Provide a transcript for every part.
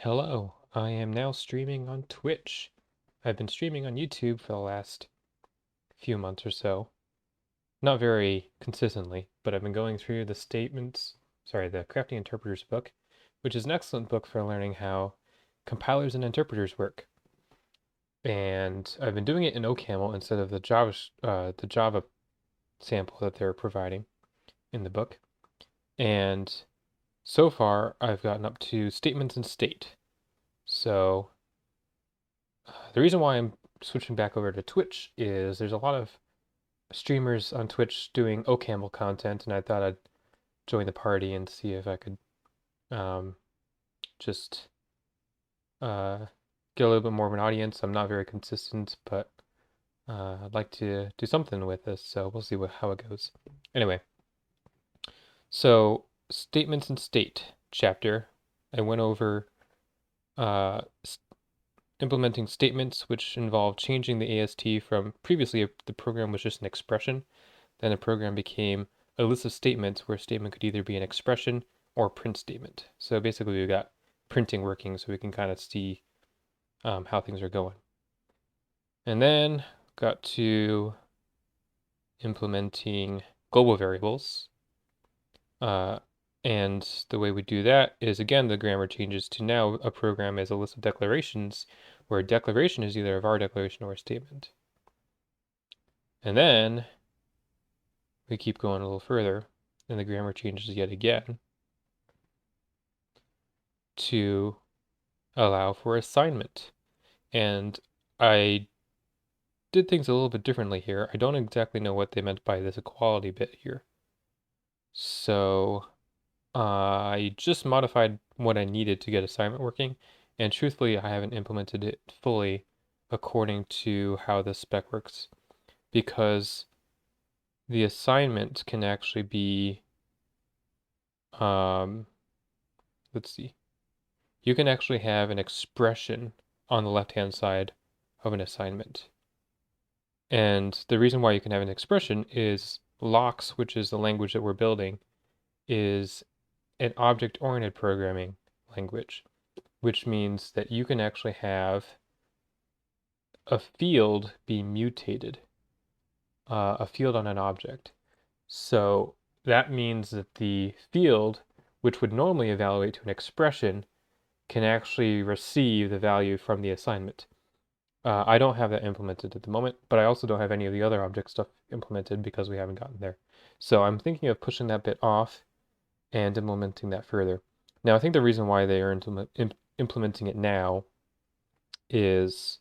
Hello, I am now streaming on Twitch. I've been streaming on YouTube for the last few months or so. Not very consistently, but I've been going through the Crafting Interpreters book, which is an excellent book for learning how compilers and interpreters work. And I've been doing it in OCaml instead of the Java sample that they're providing in the book. And so far, I've gotten up to statements and state. So the reason why I'm switching back over to Twitch is there's a lot of streamers on Twitch doing OCaml content, and I thought I'd join the party and see if I could um, just get a little bit more of an audience. I'm not very consistent, but I'd like to do something with this, so we'll see how it goes. Anyway, so statements and state chapter, I went over uh, implementing statements, which involve changing the AST from previously the program was just an expression. Then the program became a list of statements where a statement could either be an expression or a print statement. So basically we've got printing working so we can kind of see how things are going. And then got to implementing global variables. And the way we do that is, again, the grammar changes to now a program as a list of declarations, where a declaration is either a var declaration or a statement. And then we keep going a little further, and the grammar changes yet again to allow for assignment. And I did things a little bit differently here. I don't exactly know what they meant by this equality bit here. So I just modified what I needed to get assignment working, and truthfully, I haven't implemented it fully according to how the spec works, because the assignment can actually be, let's see, you can actually have an expression on the left-hand side of an assignment. And the reason why you can have an expression is LOX, which is the language that we're building, is an object-oriented programming language, which means that you can actually have a field be mutated, a field on an object. So that means that the field, which would normally evaluate to an expression, can actually receive the value from the assignment. I don't have that implemented at the moment, but I also don't have any of the other object stuff implemented because we haven't gotten there. So I'm thinking of pushing that bit off and implementing that further. Now, I think the reason why they are implementing it now is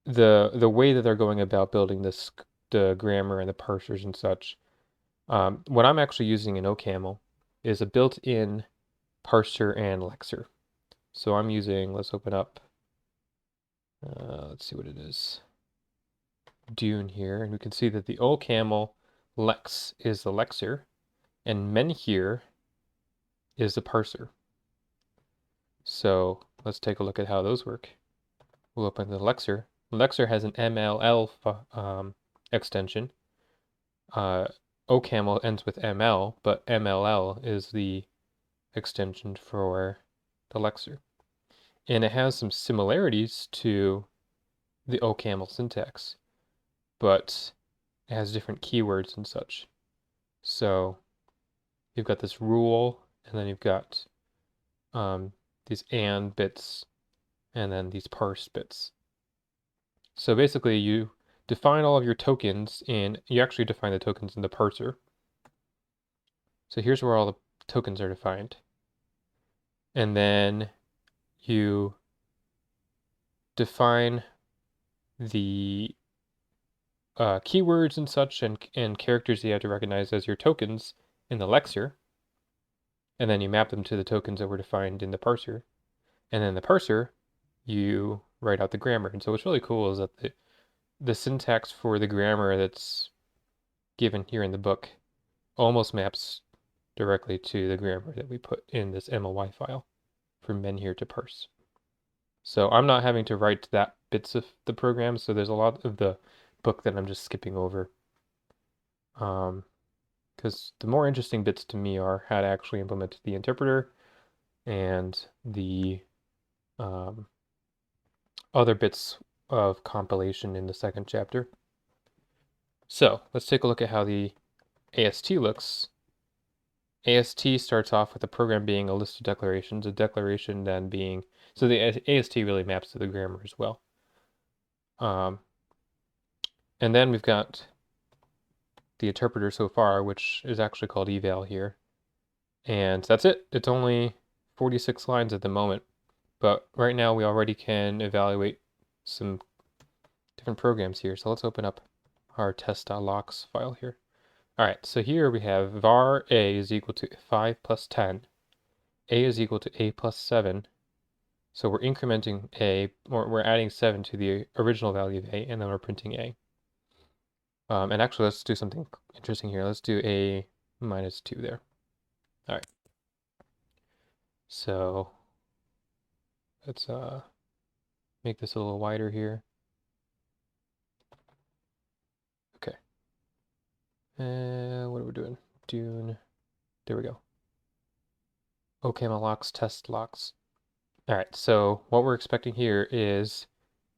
the way that they're going about building the grammar and the parsers and such. What I'm actually using in OCaml is a built-in parser and lexer. So I'm using, let's open up, let's see what it is, Dune here, and we can see that the OCaml lex is the lexer, and menhere is the parser. So let's take a look at how those work. We'll open the lexer. Lexer has an MLL extension. OCaml ends with ML, but MLL is the extension for the lexer. And it has some similarities to the OCaml syntax, but it has different keywords and such. So you've got this rule, and then you've got these AND bits, and then these parse bits. So basically you define all of your tokens you actually define the tokens in the parser. So here's where all the tokens are defined. And then you define the keywords and such and characters that you have to recognize as your tokens in the lexer. And then you map them to the tokens that were defined in the parser. And then the parser, you write out the grammar. And so what's really cool is that the syntax for the grammar that's given here in the book almost maps directly to the grammar that we put in this MLY file for menhere to parse. So I'm not having to write that bits of the program, so there's a lot of the book that I'm just skipping over. Because the more interesting bits to me are how to actually implement the interpreter, and the other bits of compilation in the second chapter. So let's take a look at how the AST looks. AST starts off with the program being a list of declarations, a declaration then being, so the AST really maps to the grammar as well. And then we've got the interpreter so far, which is actually called eval here. And that's it. It's only 46 lines at the moment, but right now we already can evaluate some different programs here. So let's open up our test.logs file here. All right, so here we have var a is equal to 5 plus 10. A is equal to a plus 7. So we're incrementing a, or we're adding 7 to the original value of a, and then we're printing a. And actually, let's do something interesting here. Let's do a minus 2 there. All right. So let's make this a little wider here. Okay. And what are we doing? There we go. OCaml locks, test locks. All right, so what we're expecting here is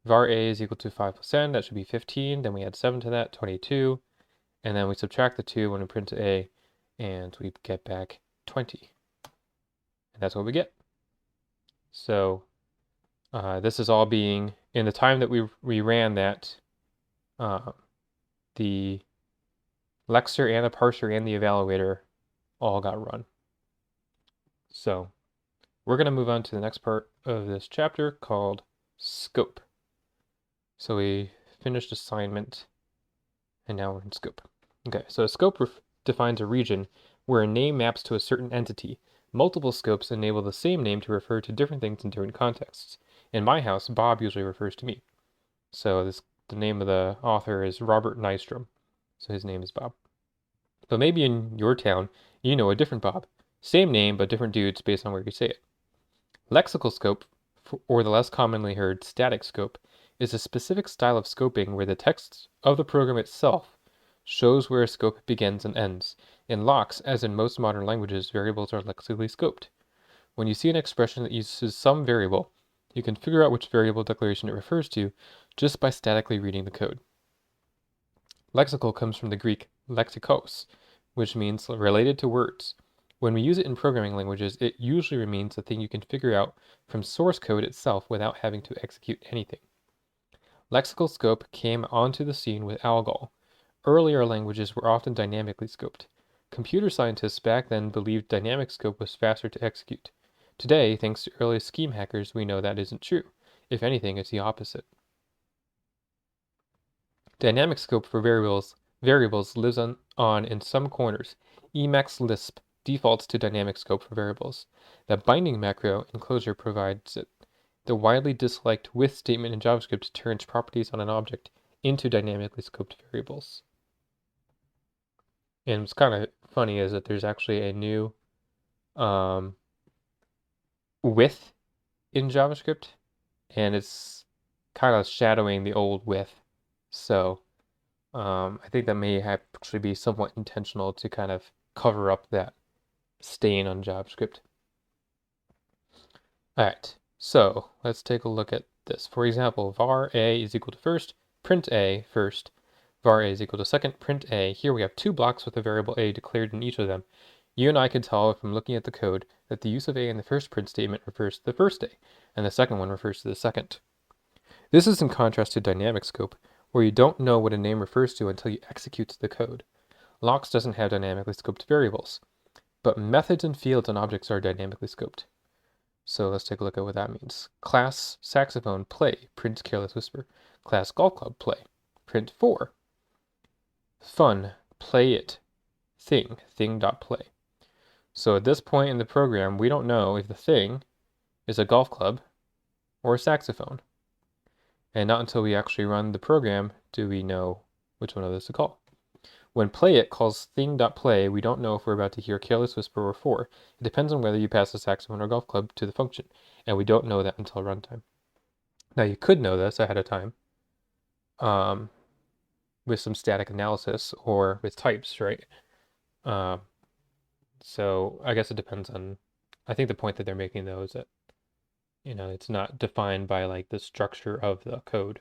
var a is equal to 5 plus n, that should be 15, then we add 7 to that, 22, and then we subtract the 2 when we print a, and we get back 20. And that's what we get. So this is all being, in the time that we ran that, the lexer and the parser and the evaluator all got run. So we're going to move on to the next part of this chapter called scope. So we finished assignment, and now we're in scope. Okay, so a scope defines a region where a name maps to a certain entity. Multiple scopes enable the same name to refer to different things in different contexts. In my house, Bob usually refers to me. So the name of the author is Robert Nystrom, so his name is Bob. But maybe in your town, you know a different Bob. Same name, but different dudes based on where you say it. Lexical scope, or the less commonly heard static scope, is a specific style of scoping where the text of the program itself shows where a scope begins and ends. In locks, as in most modern languages, variables are lexically scoped. When you see an expression that uses some variable, you can figure out which variable declaration it refers to just by statically reading the code. Lexical comes from the Greek lexikos, which means related to words. When we use it in programming languages, it usually means a thing you can figure out from source code itself without having to execute anything. Lexical scope came onto the scene with ALGOL. Earlier languages were often dynamically scoped. Computer scientists back then believed dynamic scope was faster to execute. Today, thanks to early scheme hackers, we know that isn't true. If anything, it's the opposite. Dynamic scope for variables lives on in some corners. Emacs Lisp defaults to dynamic scope for variables. The binding macro enclosure provides it. The widely disliked with statement in JavaScript turns properties on an object into dynamically scoped variables. And what's kind of funny is that there's actually a new with in JavaScript, and it's kind of shadowing the old with. So I think that may actually be somewhat intentional to kind of cover up that stain on JavaScript. All right, so let's take a look at this. For example, var a is equal to first, print a first, var a is equal to second, print a. Here we have two blocks with a variable a declared in each of them. You and I can tell from looking at the code that the use of a in the first print statement refers to the first a, and the second one refers to the second. This is in contrast to dynamic scope, where you don't know what a name refers to until you execute the code. Locks doesn't have dynamically scoped variables, but methods and fields and objects are dynamically scoped. So let's take a look at what that means. Class saxophone play, print careless whisper. Class golf club play, print 4. Fun, play it, thing.play. So at this point in the program, we don't know if the thing is a golf club or a saxophone. And not until we actually run the program do we know which one of those to call. When play it calls thing.play, we don't know if we're about to hear careless whisper or 4. It depends on whether you pass the saxophone or golf club to the function, and we don't know that until runtime. Now you could know this ahead of time with some static analysis or with types, right? So I guess it depends on I think the point that they're making though is that, it's not defined by like the structure of the code.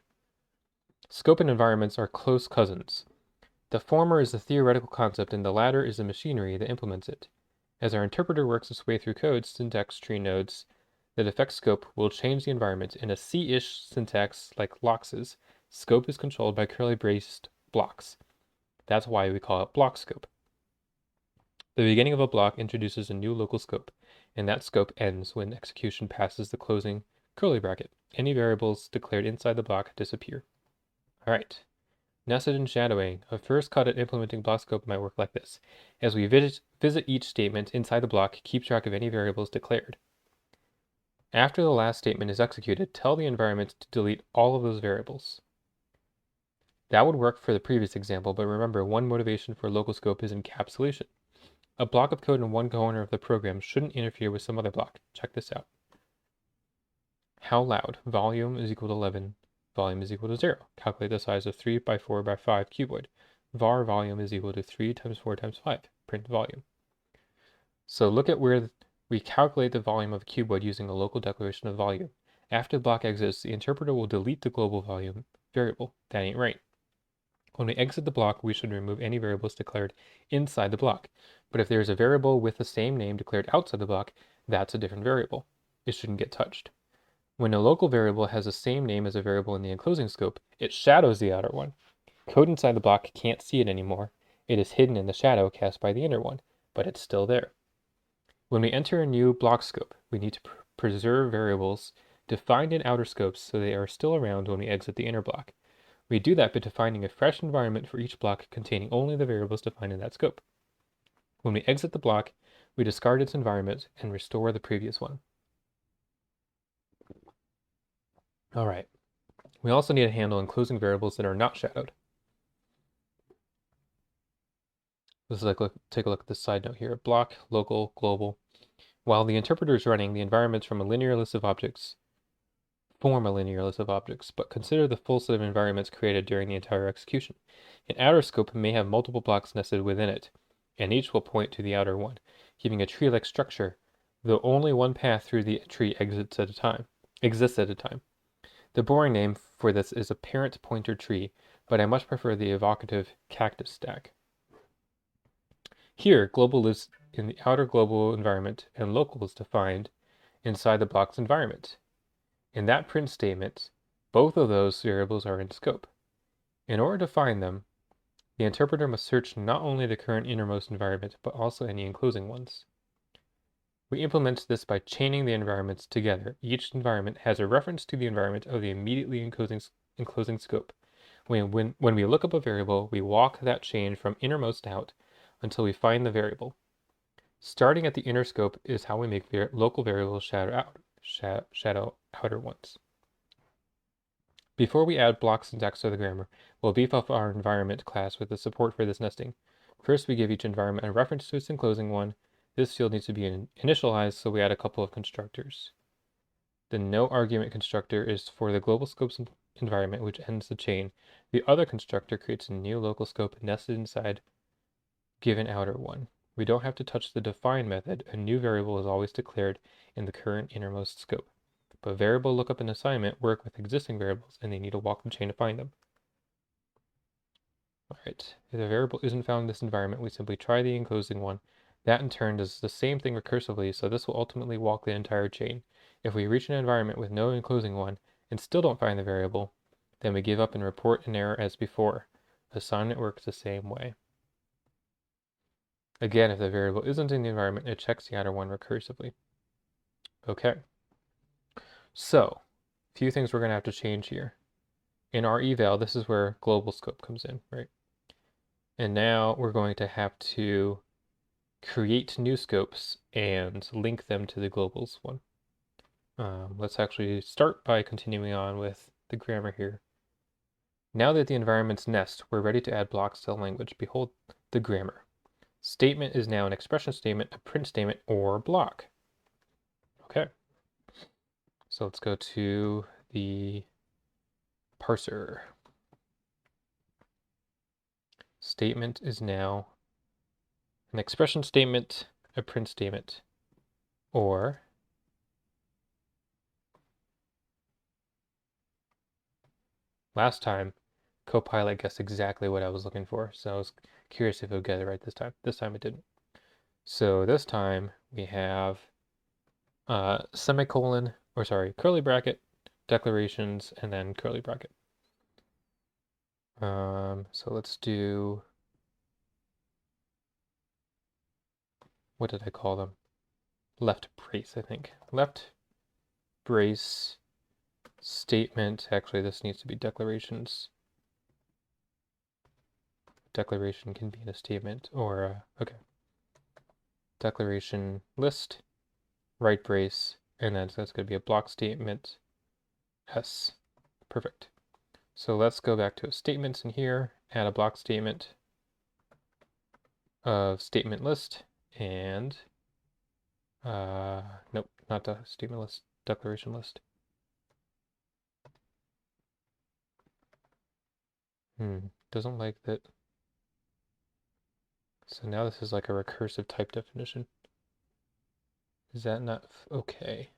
Scope and environments are close cousins. The former is the theoretical concept and the latter is the machinery that implements it. As our interpreter works its way through code syntax tree nodes that affect scope will change the environment. In a C-ish syntax like Lox's, scope is controlled by curly braced blocks. That's why we call it block scope. The beginning of a block introduces a new local scope, and that scope ends when execution passes the closing curly bracket. Any variables declared inside the block disappear. All right. Nested and shadowing. A first cut at implementing block scope might work like this. As we visit each statement inside the block, keep track of any variables declared. After the last statement is executed, tell the environment to delete all of those variables. That would work for the previous example, but remember, one motivation for local scope is encapsulation. A block of code in one corner of the program shouldn't interfere with some other block. Check this out. How loud? Volume is equal to 11. Volume is equal to 0. Calculate the size of 3 by 4 by 5 cuboid. Var volume is equal to 3 times 4 times 5. Print volume. So look at where we calculate the volume of a cuboid using a local declaration of volume. After the block exits, the interpreter will delete the global volume variable. That ain't right. When we exit the block, we should remove any variables declared inside the block. But if there is a variable with the same name declared outside the block, that's a different variable. It shouldn't get touched. When a local variable has the same name as a variable in the enclosing scope, it shadows the outer one. Code inside the block can't see it anymore. It is hidden in the shadow cast by the inner one, but it's still there. When we enter a new block scope, we need to preserve variables defined in outer scopes so they are still around when we exit the inner block. We do that by defining a fresh environment for each block containing only the variables defined in that scope. When we exit the block, we discard its environment and restore the previous one. All right. We also need to handle enclosing variables that are not shadowed. This is like, take a look at this side note here. Block, local, global. While the interpreter is running, the environments from a linear list of objects form a linear list of objects, but consider the full set of environments created during the entire execution. An outer scope may have multiple blocks nested within it, and each will point to the outer one, giving a tree-like structure, though only one path through the tree exists at a time. The boring name for this is a parent pointer tree, but I much prefer the evocative cactus stack. Here, global lives in the outer global environment, and local is defined inside the block's environment. In that print statement, both of those variables are in scope. In order to find them, the interpreter must search not only the current innermost environment, but also any enclosing ones. We implement this by chaining the environments together. Each environment has a reference to the environment of the immediately enclosing scope. When we look up a variable, we walk that chain from innermost out until we find the variable. Starting at the inner scope is how we make local variables shadow outer ones. Before we add block syntax to the grammar, we'll beef up our environment class with the support for this nesting. First, we give each environment a reference to its enclosing one. This field needs to be initialized, so we add a couple of constructors. The noArgument constructor is for the global scopes environment, which ends the chain. The other constructor creates a new local scope nested inside given outer one. We don't have to touch the define method. A new variable is always declared in the current innermost scope. But variable lookup and assignment work with existing variables, and they need to walk the chain to find them. All right, if a variable isn't found in this environment, we simply try the enclosing one. That in turn does the same thing recursively, so this will ultimately walk the entire chain. If we reach an environment with no enclosing one and still don't find the variable, then we give up and report an error as before. Assignment works the same way. Again, if the variable isn't in the environment, it checks the outer one recursively. Okay. So, a few things we're going to have to change here. In our eval, this is where global scope comes in, right? And now we're going to have to create new scopes and link them to the globals one. Let's actually start by continuing on with the grammar here. Now that the environments nest, we're ready to add blocks to the language. Behold the grammar. Statement is now an expression statement, a print statement, or block. Okay. So let's go to the parser. Statement is now an expression statement, a print statement, Or last time, Copilot guessed exactly what I was looking for, so I was curious if it would get it right this time. This time it didn't. So this time we have semicolon, or sorry, curly bracket, declarations, and then curly bracket. So let's do, what did I call them? Left brace, I think. Left brace statement. Actually, this needs to be declarations. Declaration can be in a statement, or, okay. Declaration list, right brace, and then so that's going to be a block statement, S. Perfect. So let's go back to statements in here, add a block statement of statement list, and nope, not the statement list, declaration list. Doesn't like that. So now this is like a recursive type definition. Is that not okay?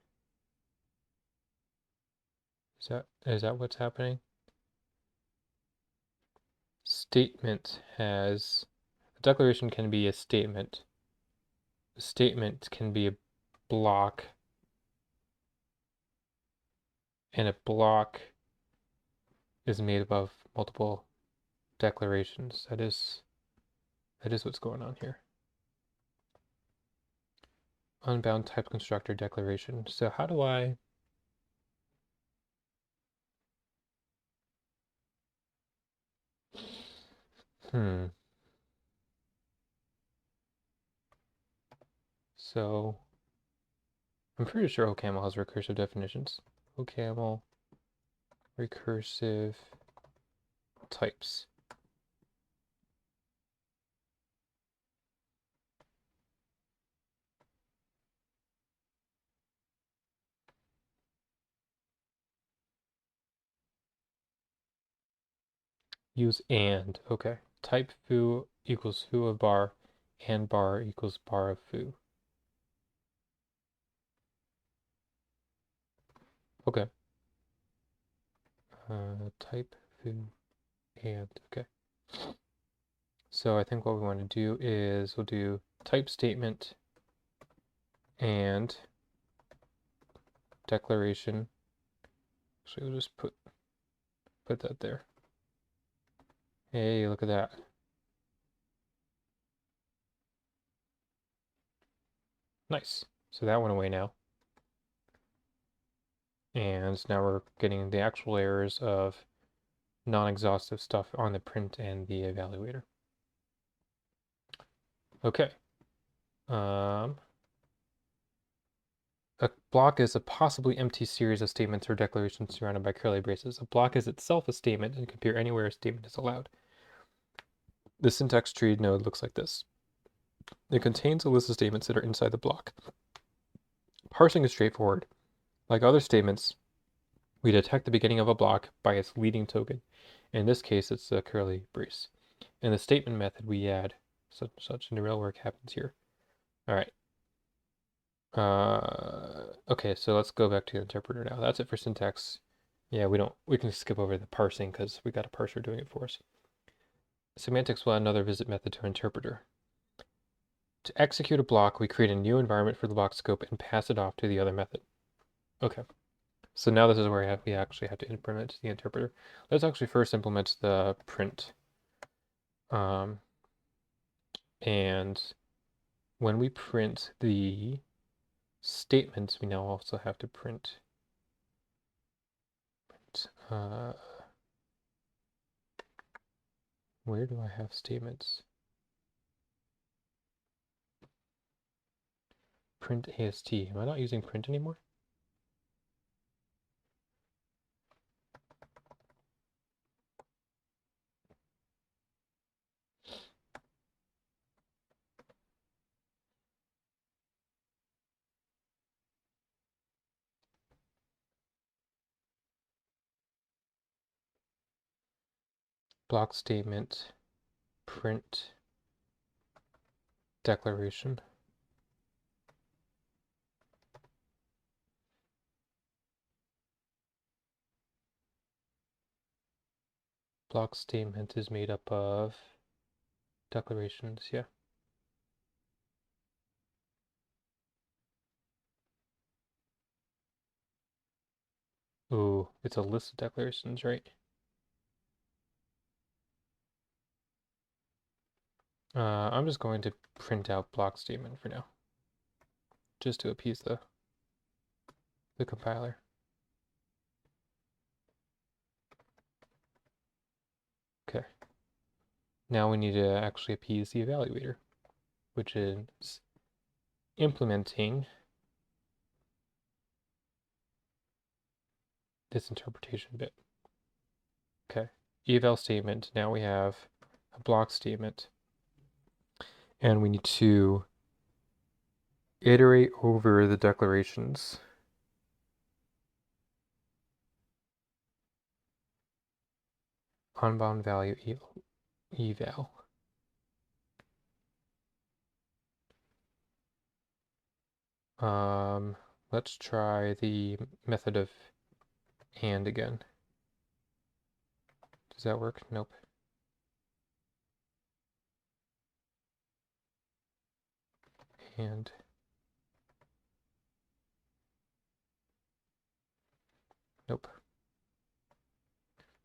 Is that what's happening? Statement has, a declaration can be a statement. A statement can be a block, and a block is made up of multiple declarations. That is what's going on here. Unbound type constructor declaration. So how do I So I'm pretty sure OCaml has recursive definitions. OCaml recursive types. Use and. Okay. Type foo equals foo of bar, and bar equals bar of foo. Okay. Type foo and. Okay. So I think what we want to do is we'll do type statement and declaration. Actually, we'll just put that there. Hey, look at that. Nice. So that went away now. And now we're getting the actual errors of non-exhaustive stuff on the print and the evaluator. Okay. A block is a possibly empty series of statements or declarations surrounded by curly braces. A block is itself a statement and can appear anywhere a statement is allowed. The syntax tree node looks like this. It contains a list of statements that are inside the block. Parsing is straightforward. Like other statements, we detect the beginning of a block by its leading token. In this case, it's a curly brace. In the statement method, we add such, and the real work happens here. All right. Okay, so let's go back to the interpreter now. That's it for syntax. Yeah, we can skip over the parsing because we got a parser doing it for us. Semantics will add another visit method to interpreter. To execute a block, we create a new environment for the block scope and pass it off to the other method. Okay. So now this is where we actually have to implement the interpreter. Let's actually first implement the print. And when we print the statements, we now also have to print where do I have statements? Print AST. Am I not using print anymore? Block statement, print, declaration. Block statement is made up of declarations, yeah. Ooh, it's a list of declarations, right? I'm just going to print out block statement for now, just to appease the compiler. Okay. Now we need to actually appease the evaluator, which is implementing this interpretation bit. Okay. Eval statement. Now we have a block statement, and we need to iterate over the declarations. Unbound value eval. Let's try the method of and again. Does that work? Nope. And nope.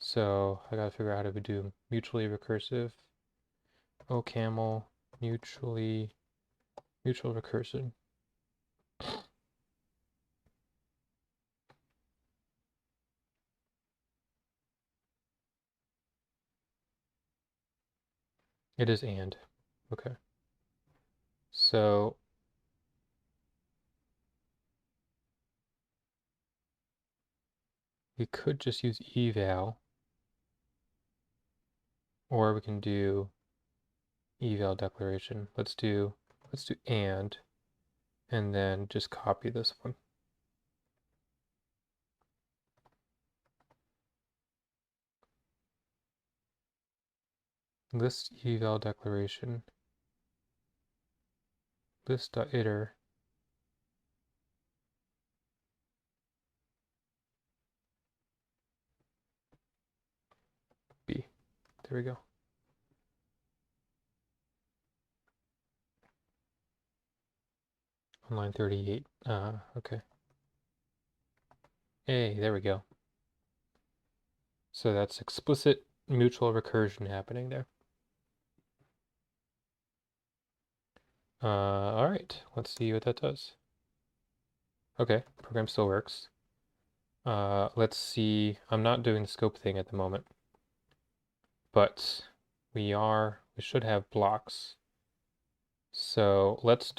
So I gotta figure out how to do mutually recursive. OCaml mutual recursion. It is and. Okay. So we could just use eval, or we can do eval declaration. Let's do and then just copy this one. List eval declaration. List.iter. B. There we go. On line 38. Okay. Hey, there we go. So that's explicit mutual recursion happening there. All right, let's see what that does. Okay, program still works. Let's see, I'm not doing the scope thing at the moment, but we should have blocks. So let's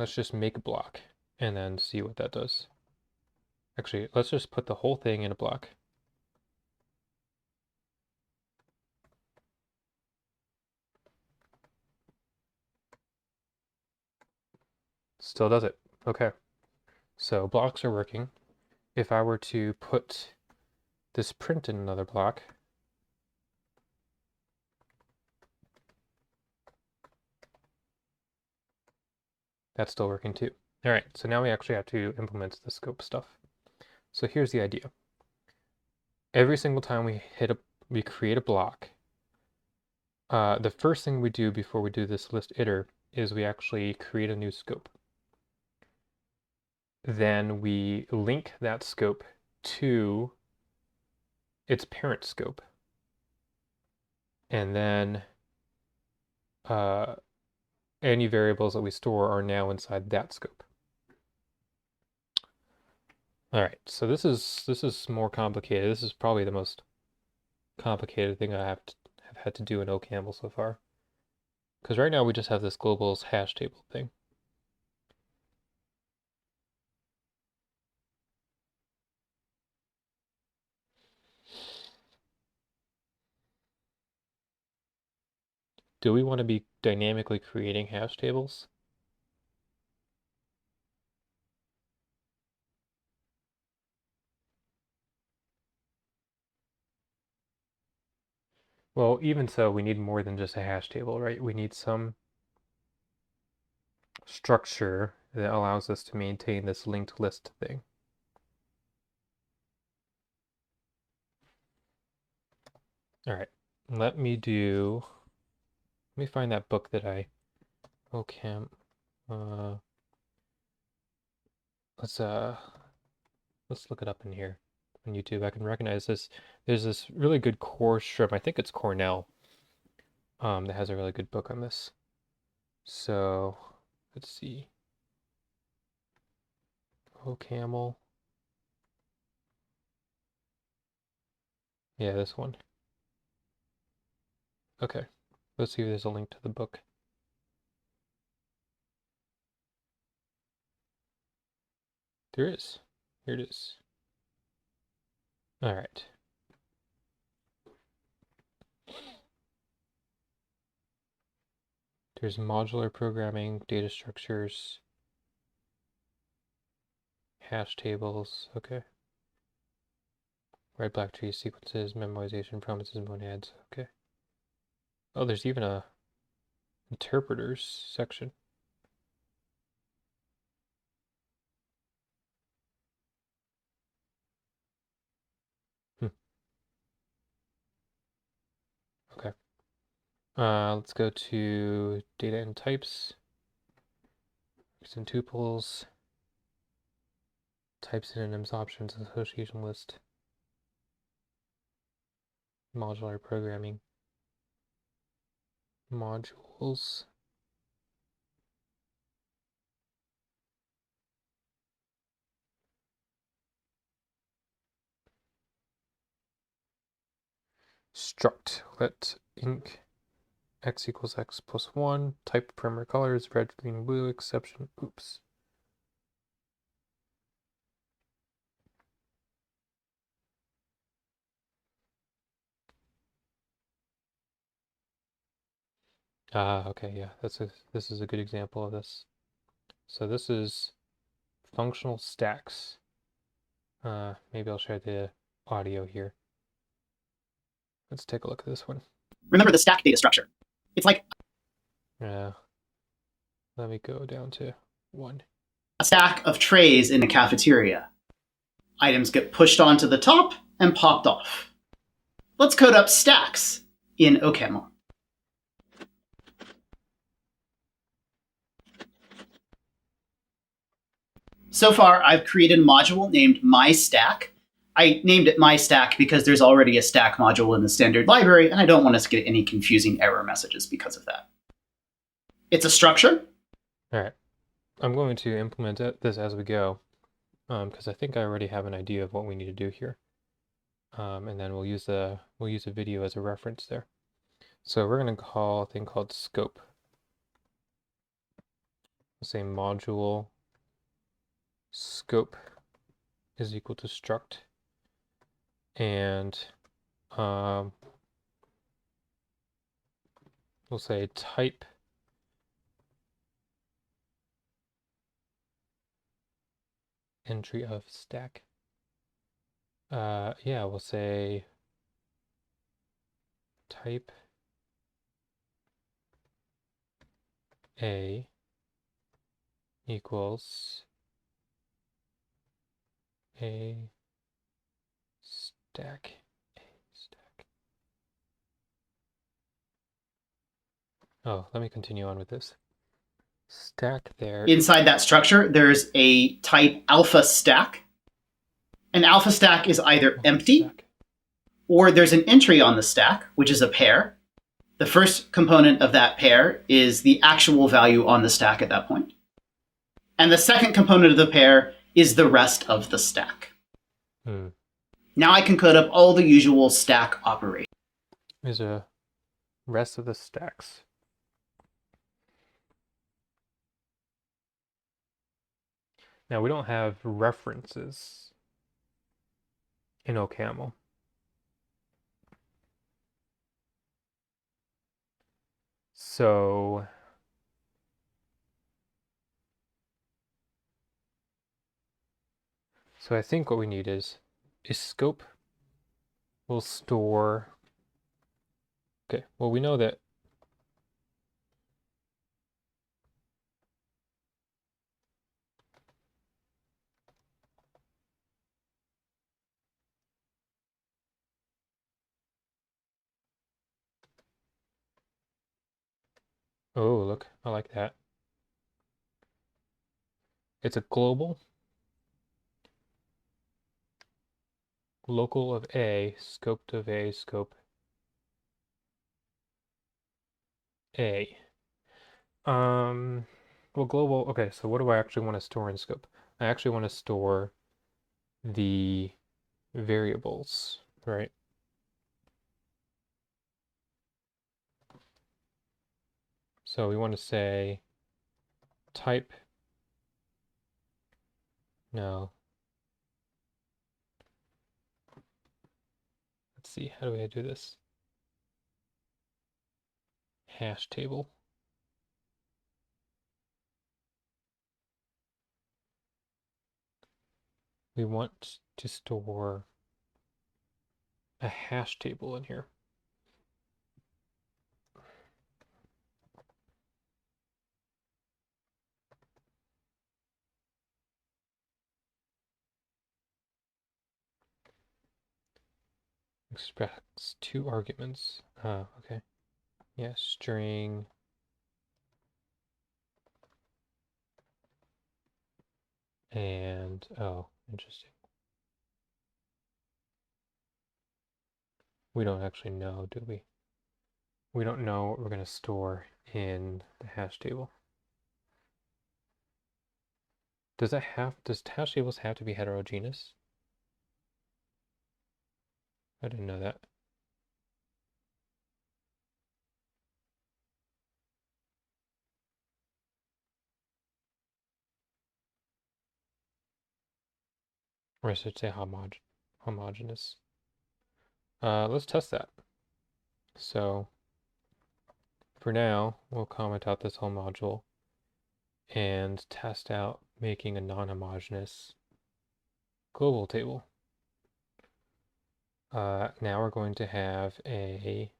just make a block and then see what that does. Actually, let's just put the whole thing in a block. Still does it. Okay. So blocks are working. If I were to put this print in another block, that's still working too. All right, so now we actually have to implement the scope stuff. So here's the idea. Every single time we create a block, the first thing we do before we do this list iter is we actually create a new scope. Then we link that scope to its parent scope. And then any variables that we store are now inside that scope. All right, so this is more complicated. This is probably the most complicated thing I have had to do in OCaml so far. Because right now we just have this globals hash table thing. Do we want to be dynamically creating hash tables? Well, even so, we need more than just a hash table, right? We need some structure that allows us to maintain this linked list thing. All right, let me find that book that I, OCaml, uh, let's, uh, let's look it up in here on YouTube. I can recognize this. There's this really good course from, I think it's Cornell, that has a really good book on this. So let's see. OCaml. Yeah, this one. Okay. Let's see if there's a link to the book. There is. Here it is. All right. There's modular programming, data structures, hash tables. Okay. Write black tree sequences, memoization, promises, monads. Okay. Oh, there's even a interpreters section. Hmm. Okay. Let's go to data and types. Some tuples, type synonyms, options, association list, modular programming, modules. Struct. Let inc x equals x plus 1. Type parameter colors, red, green, blue, exception. Oops. Okay, yeah, this is a good example of this. So this is functional stacks. Maybe I'll share the audio here. Let's take a look at this one. Remember the stack data structure. It's like let me go down to 1. a stack of trays in a cafeteria. Items get pushed onto the top and popped off. Let's code up stacks in OCaml. So far, I've created a module named myStack. I named it myStack because there's already a stack module in the standard library, and I don't want us to get any confusing error messages because of that. It's a structure. All right. I'm going to implement this as we go, because I think I already have an idea of what we need to do here. And then we'll use a video as a reference there. So we're going to call a thing called scope. We'll say module scope is equal to struct, and we'll say type entry of stack. Yeah, we'll say type A equals a stack. Oh, let me continue on with this. Stack there. Inside that structure, there's a type alpha stack. An alpha stack is either empty, or there's an entry on the stack, which is a pair. The first component of that pair is the actual value on the stack at that point. And the second component of the pair is the rest of the stack. Now I can code up all the usual stack operations. There's a rest of the stacks. Now we don't have references in OCaml. So I think what we need is scope will store. Okay, well we know that Oh, look, I like that. It's a global, local of A, scoped of A, scope A. Um, well, global, okay, so what do I actually want to store in scope? I actually want to store the variables, right? So we want to say type, no, let's see, how do I do this? Hash table. We want to store a hash table in here. Expects two arguments. Okay. Yeah, string and, oh, interesting. We don't actually know, do we? We don't know what we're going to store in the hash table. Does hash tables have to be heterogeneous? I didn't know that. Or I should say homogeneous. Let's test that. So for now, we'll comment out this whole module and test out making a non-homogeneous global table. Now we're going to have let's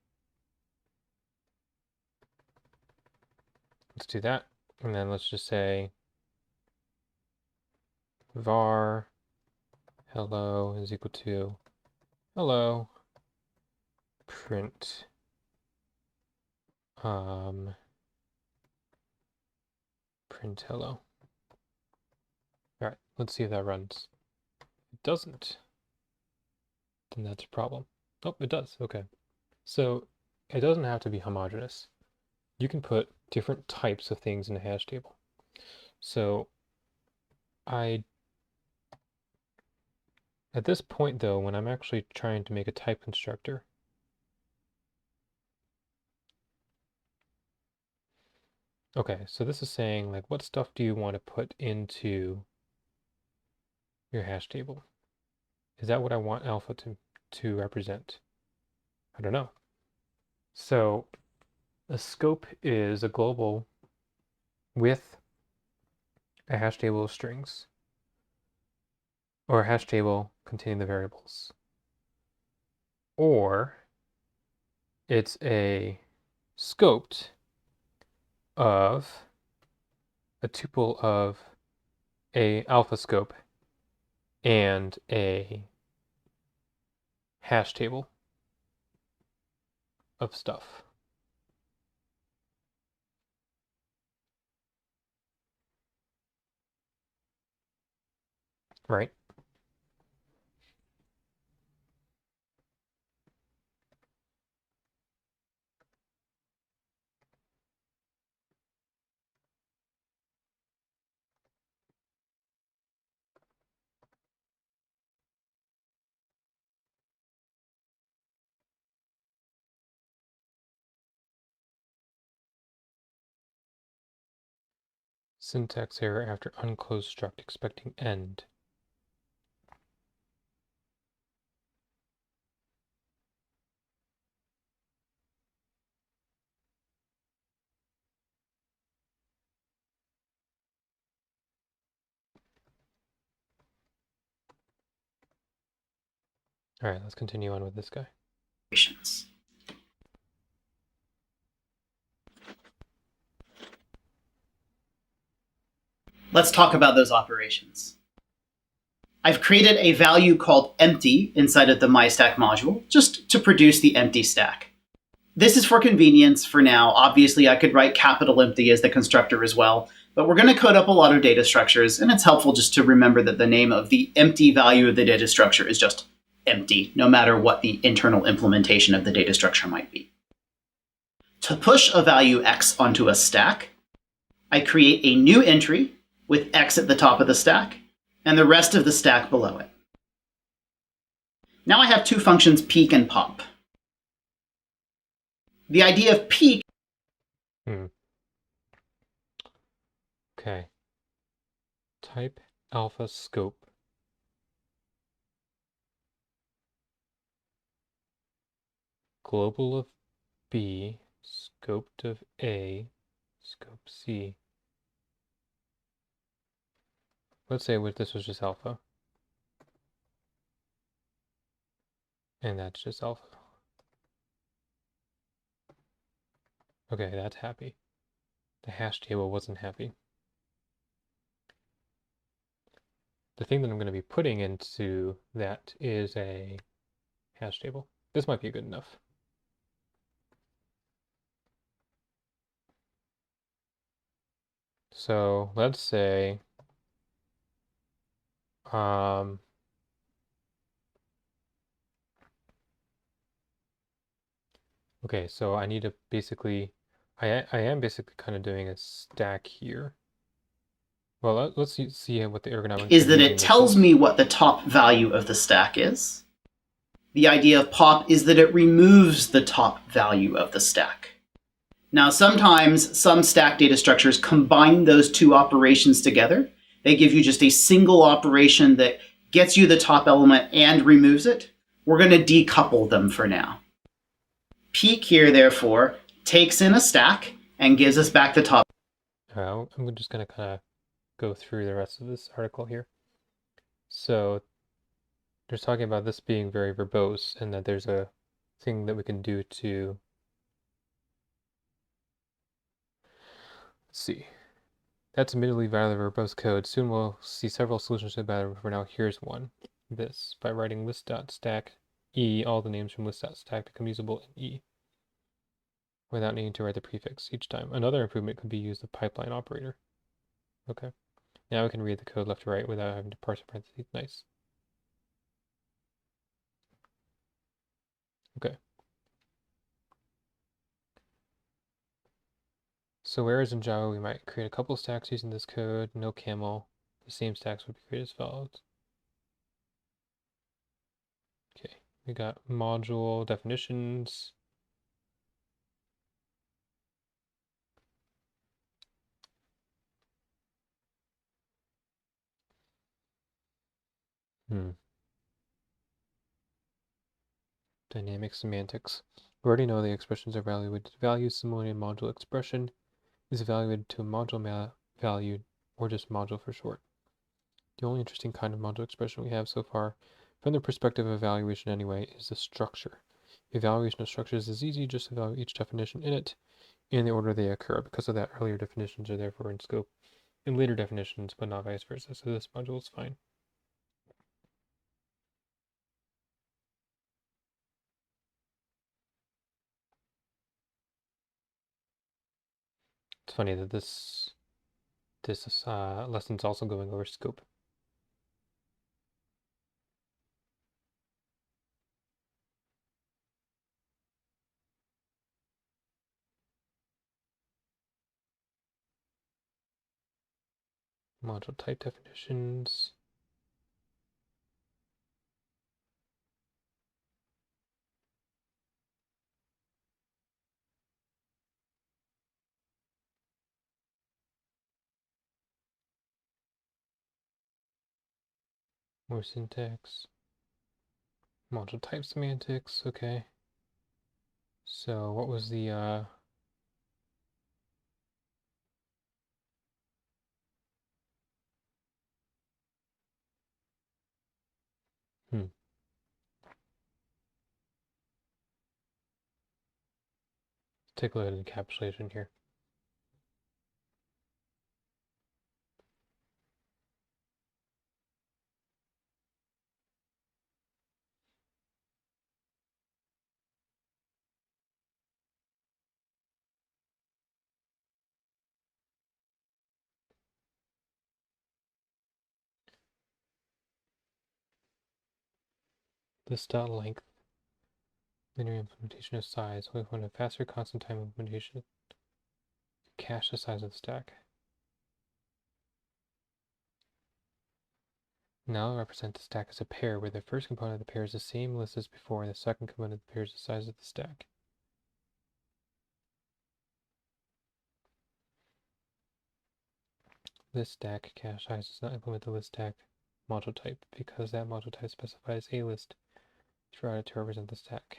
do that. And then let's just say var hello is equal to hello print print hello. All right, let's see if that runs. If it doesn't, then that's a problem. Oh, it does. Okay. So it doesn't have to be homogeneous. You can put different types of things in a hash table. So at this point though, when I'm actually trying to make a type constructor, okay, so this is saying like what stuff do you want to put into your hash table? Is that what I want alpha to represent? I don't know. So a scope is a global with a hash table of strings or a hash table containing the variables. Or it's a scoped of a tuple of a alpha scope and a hash table of stuff. Right? Syntax error after unclosed struct expecting end. All right, let's continue on with this guy. Let's talk about those operations. I've created a value called empty inside of the myStack module just to produce the empty stack. This is for convenience for now. Obviously, I could write capital empty as the constructor as well, but we're going to code up a lot of data structures, and it's helpful just to remember that the name of the empty value of the data structure is just empty, no matter what the internal implementation of the data structure might be. To push a value x onto a stack, I create a new entry with x at the top of the stack and the rest of the stack below it. Now I have two functions, peek and pop. The idea of peek. Okay. Type alpha scope. Global of B, scoped of A, scope C. Let's say this was just alpha. And that's just alpha. Okay, that's happy. The hash table wasn't happy. The thing that I'm going to be putting into that is a hash table. This might be good enough. So let's say okay, so I need to basically, I am basically kind of doing a stack here. Well, let's see what the ergonomics Is of that using it this tells is. me what the top value of the stack is. The idea of pop is that it removes the top value of the stack. Now, sometimes some stack data structures combine those two operations together. They give you just a single operation that gets you the top element and removes it. We're going to decouple them for now. Peek here, therefore, takes in a stack and gives us back the top. I'm just going to kind of go through the rest of this article here. So they're talking about this being very verbose and that there's a thing that we can do to, let's see. That's admittedly rather verbose code. Soon we'll see several solutions to that. For now, here's one. This, by writing list.stack E, all the names from list.stack become usable in E without needing to write the prefix each time. Another improvement could be use the pipeline operator. Okay. Now we can read the code left to right without having to parse the parentheses. Nice. Okay. So whereas in Java we might create a couple stacks using this code, no OCaml, the same stacks would be created as follows. Okay, we got module definitions. Dynamic semantics. We already know the expressions are evaluated. Value similarly in module expression is evaluated to a module value or just module for short. The only interesting kind of module expression we have so far, from the perspective of evaluation anyway, is the structure. Evaluation of structures is easy, just evaluate each definition in it in the order they occur. Because of that, earlier definitions are therefore in scope in later definitions, but not vice versa. So this module is fine. It's funny that this lesson's also going over scope. Module type definitions. More syntax. Module type semantics, okay. So what was the take a look at encapsulation here. list.length, linear implementation of size. We want a faster constant time implementation. Cache the size of the stack. Now I'll represent the stack as a pair, where the first component of the pair is the same list as before, and the second component of the pair is the size of the stack. List stack cache size does not implement the list stack module type, because that module type specifies a list throughout it to represent the stack.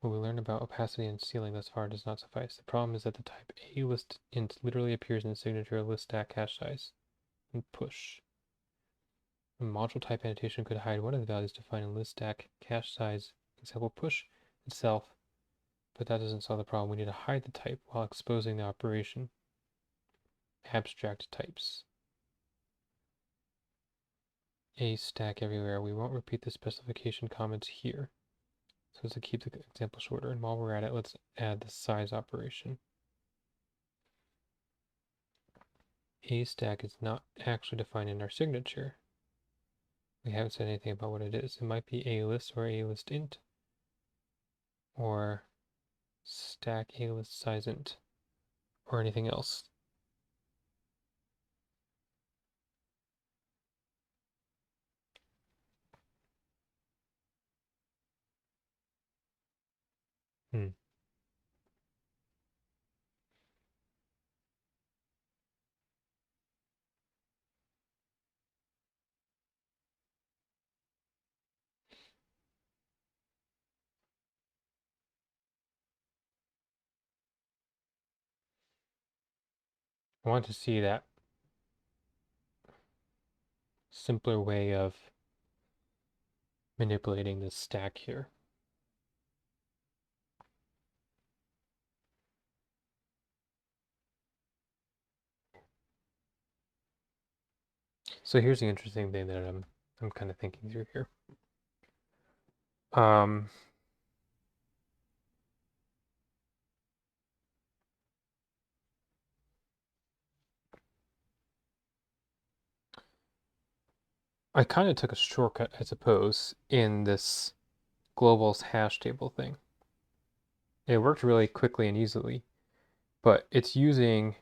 What we learned about opacity and sealing thus far does not suffice. The problem is that the type a list int literally appears in the signature of list stack cache size and push. A module type annotation could hide one of the values defined in list stack cache size example push itself, but that doesn't solve the problem. We need to hide the type while exposing the operation. Abstract types. A stack everywhere. We won't repeat the specification comments here. So to keep the example shorter, and while we're at it, let's add the size operation. A stack is not actually defined in our signature. We haven't said anything about what it is. It might be a list or a list int, or stack a list size int, or anything else. I want to see that simpler way of manipulating this stack here. So here's the interesting thing that I'm kind of thinking through here. I kind of took a shortcut, I suppose, in this globals hash table thing. It worked really quickly and easily, but it's using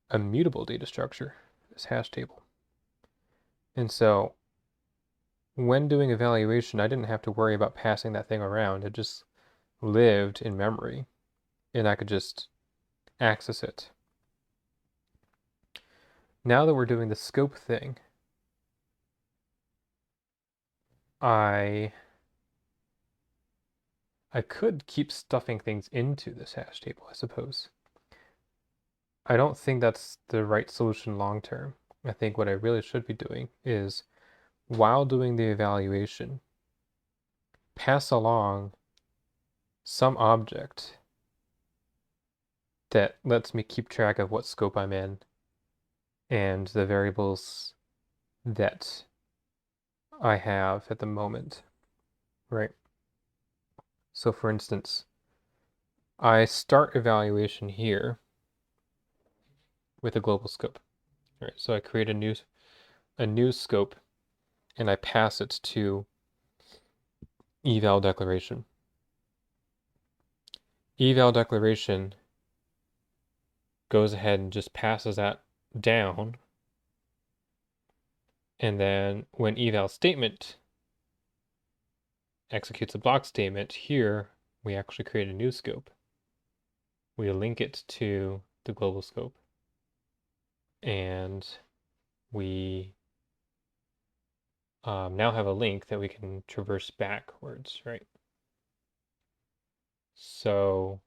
a mutable data structure, this hash table. And so when doing evaluation, I didn't have to worry about passing that thing around. It just lived in memory, and I could just access it. Now that we're doing the scope thing, I could keep stuffing things into this hash table, I suppose. I don't think that's the right solution long term. I think what I really should be doing is, while doing the evaluation, pass along some object that lets me keep track of what scope I'm in and the variables that I have at the moment, right? So for instance, I start evaluation here with a global scope. All right, so I create a new scope and I pass it to eval declaration. Eval declaration goes ahead and just passes that down. And then when eval statement executes a block statement, here we actually create a new scope. We link it to the global scope. And we now have a link that we can traverse backwards, right? So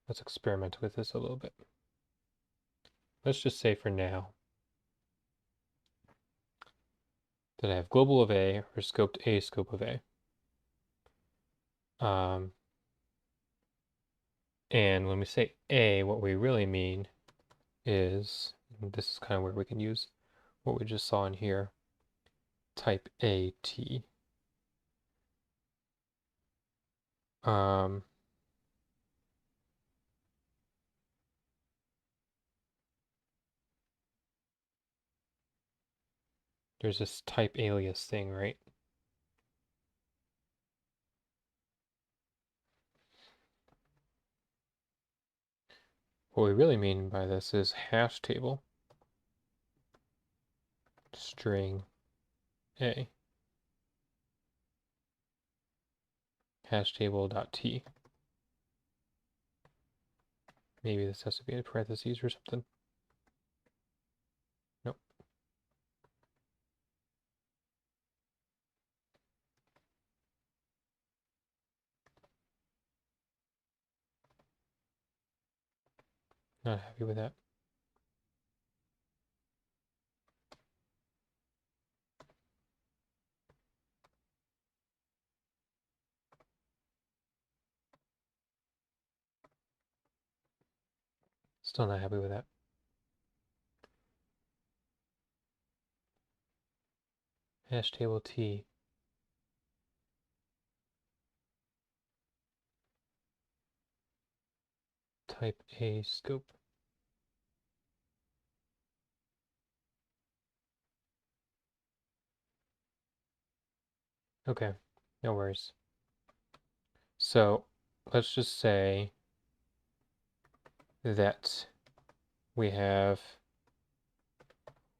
let's experiment with this a little bit. Let's just say for now that I have global of A or scoped A scope of A. And when we say A, what we really mean is, this is kind of where we can use what we just saw in here, type AT. There's this type alias thing, right? What we really mean by this is hash table string a hash table.t. Maybe this has to be in parentheses or something. Nope. Not happy with that. Still not happy with that. Hash table t. Type a scope. Okay, no worries. So let's just say that we have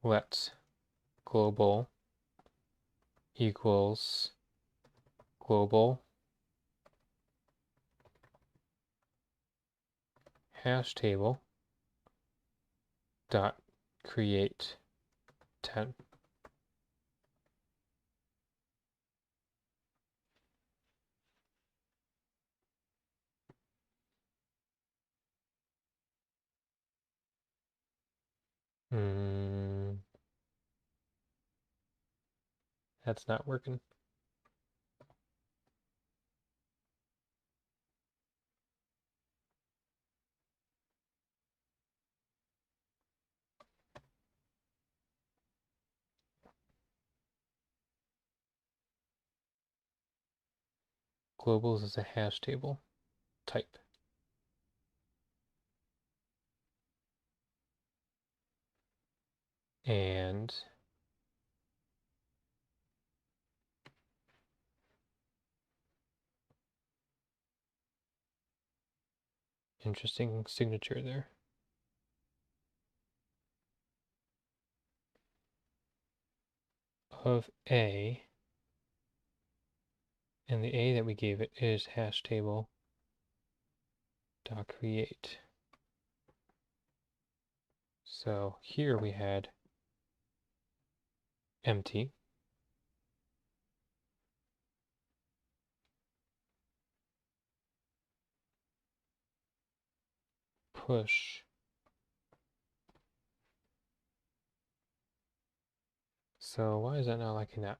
let global equals global hash table dot create 10. That's not working. Globals is a hash table type. And interesting signature there. Of a, and the a that we gave it is hash table dot create. So here we had empty. Push. So why is that not liking that?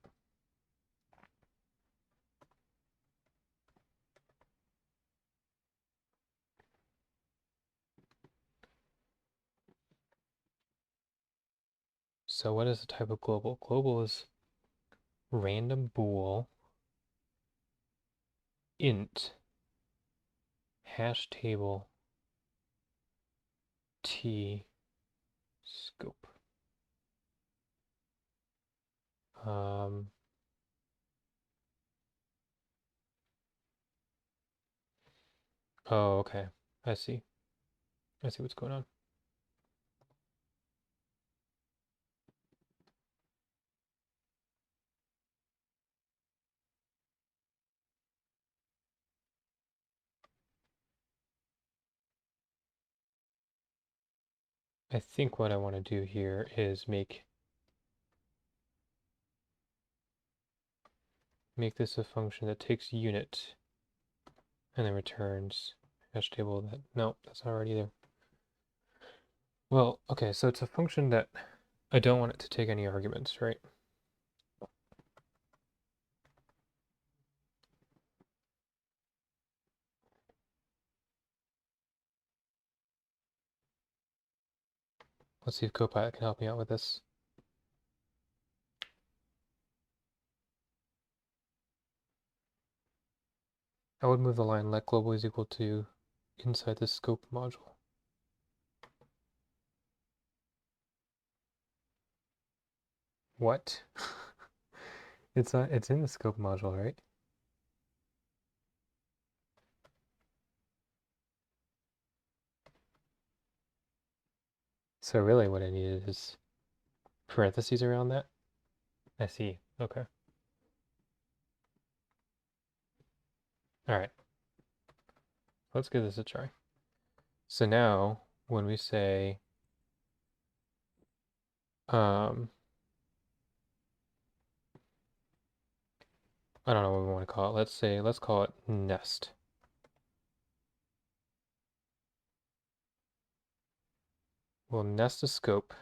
So what is the type of global? Global is random bool int hash table t scope. Um, oh, okay. I see. I see what's going on. I think what I want to do here is make this a function that takes unit and then returns hash table that, no, that's not right either. Well, okay, so it's a function that I don't want it to take any arguments, right? Let's see if Copilot can help me out with this. I would move the line let global is equal to inside the scope module. What? It's in the scope module, right? So really what I need is parentheses around that. I see. Okay. All right. Let's give this a try. So now when we say um I don't know what we want to call it. Let's call it nest. We'll nest a scope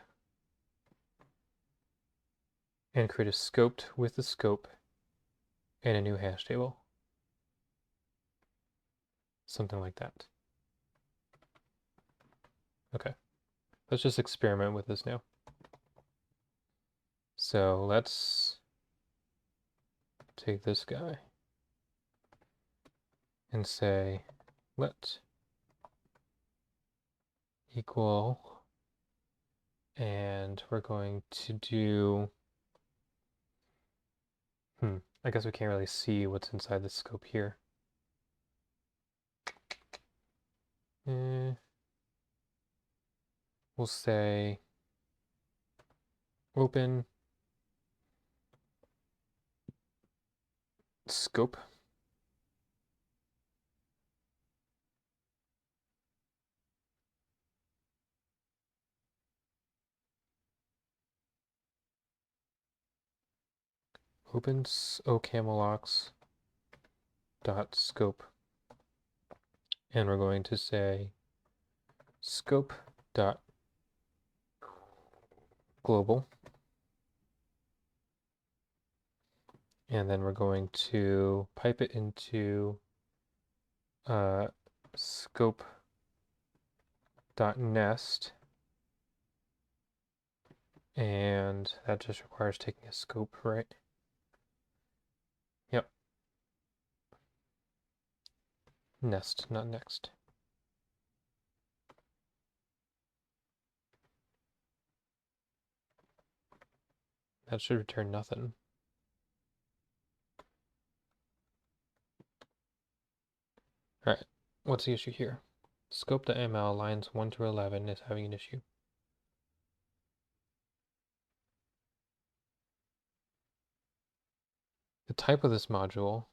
and create a scoped with the scope and a new hash table. Something like that. Okay. Let's just experiment with this now. So let's take this guy and say let equal, and we're going to do, I guess we can't really see what's inside the scope here. We'll say open scope. Open OCaml dot scope, and we're going to say scope dot global, and then we're going to pipe it into scope dot nest, and that just requires taking a scope, right? Yep. Nest, not next. That should return nothing. All right, what's the issue here? Scope.ml lines 1 to 11 is having an issue. The type of this module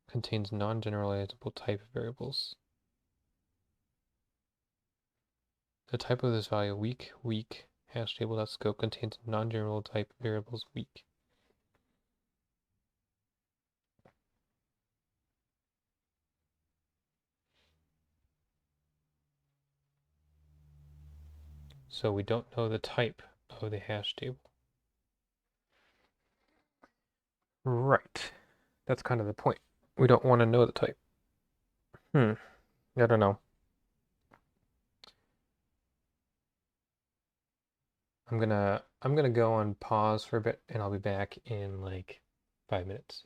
contains non-generalizable type variables. The type of this value weak hash table.scope contains non-general type variables weak. So we don't know the type of the hash table. Right. That's kind of the point. We don't want to know the type. I don't know. I'm gonna go on pause for a bit and I'll be back in like 5 minutes.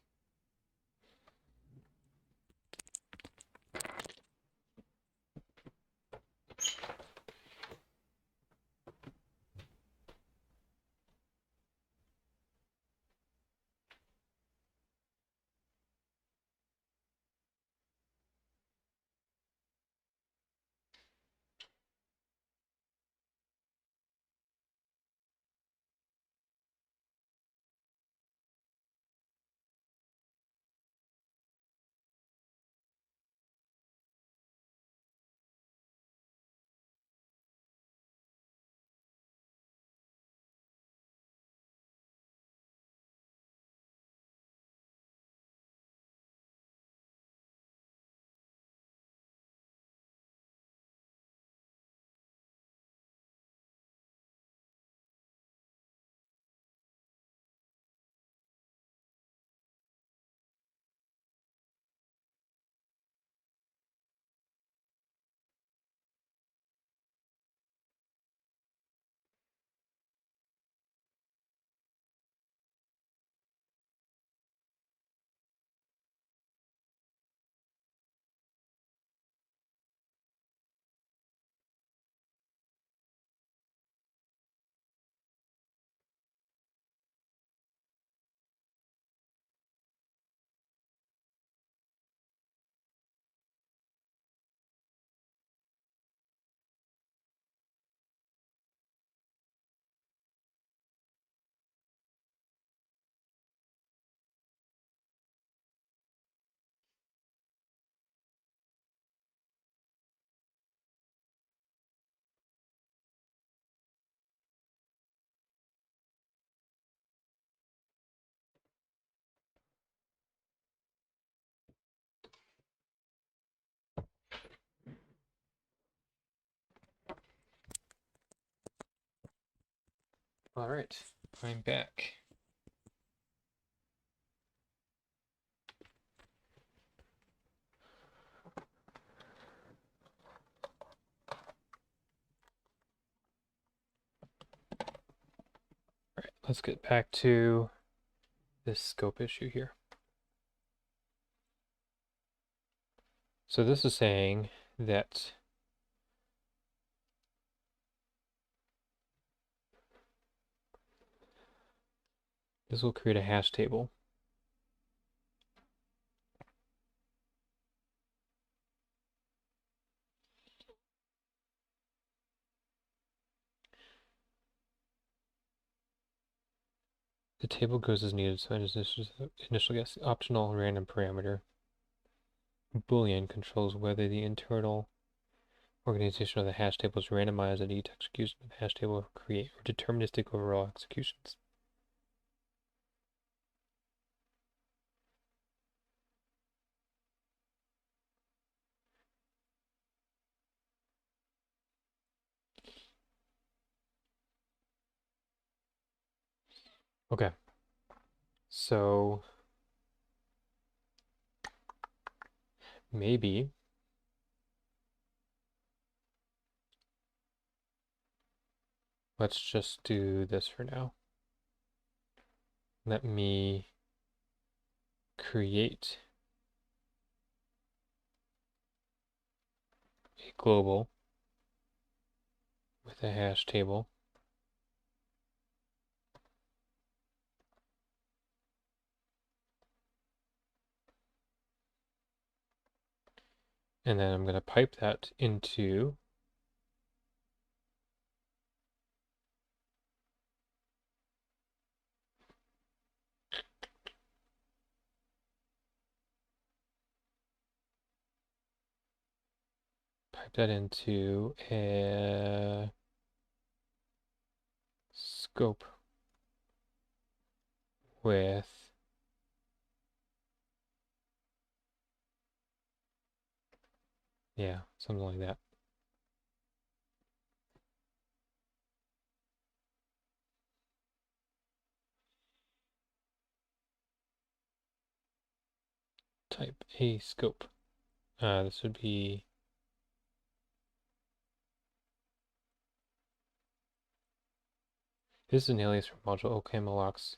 All right, I'm back. All right, let's get back to this scope issue here. So this is saying that this will create a hash table. The table goes as needed, so this is initial guess optional random parameter. Boolean controls whether the internal organization of the hash table is randomized at each execution of the hash table or create or deterministic overall executions. Okay, so maybe let's just do this for now. Let me create a global with a hash table. And then I'm going to pipe that into a scope with something like that. Type a scope. This would be this is an alias for module OCaml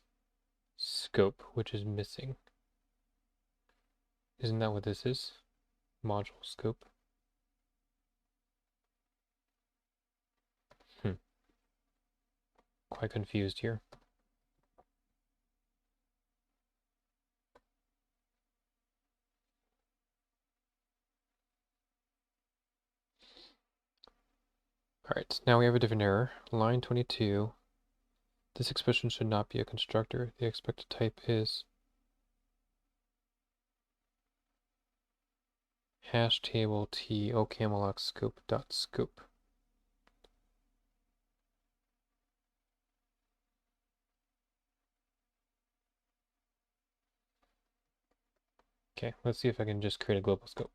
scope, which is missing. Isn't that what this is? Module scope. Quite confused here. All right, now we have a different error. Line 22. This expression should not be a constructor. The expected type is hash table t OCaml scope dot scope. Okay, let's see if I can just create a global scope.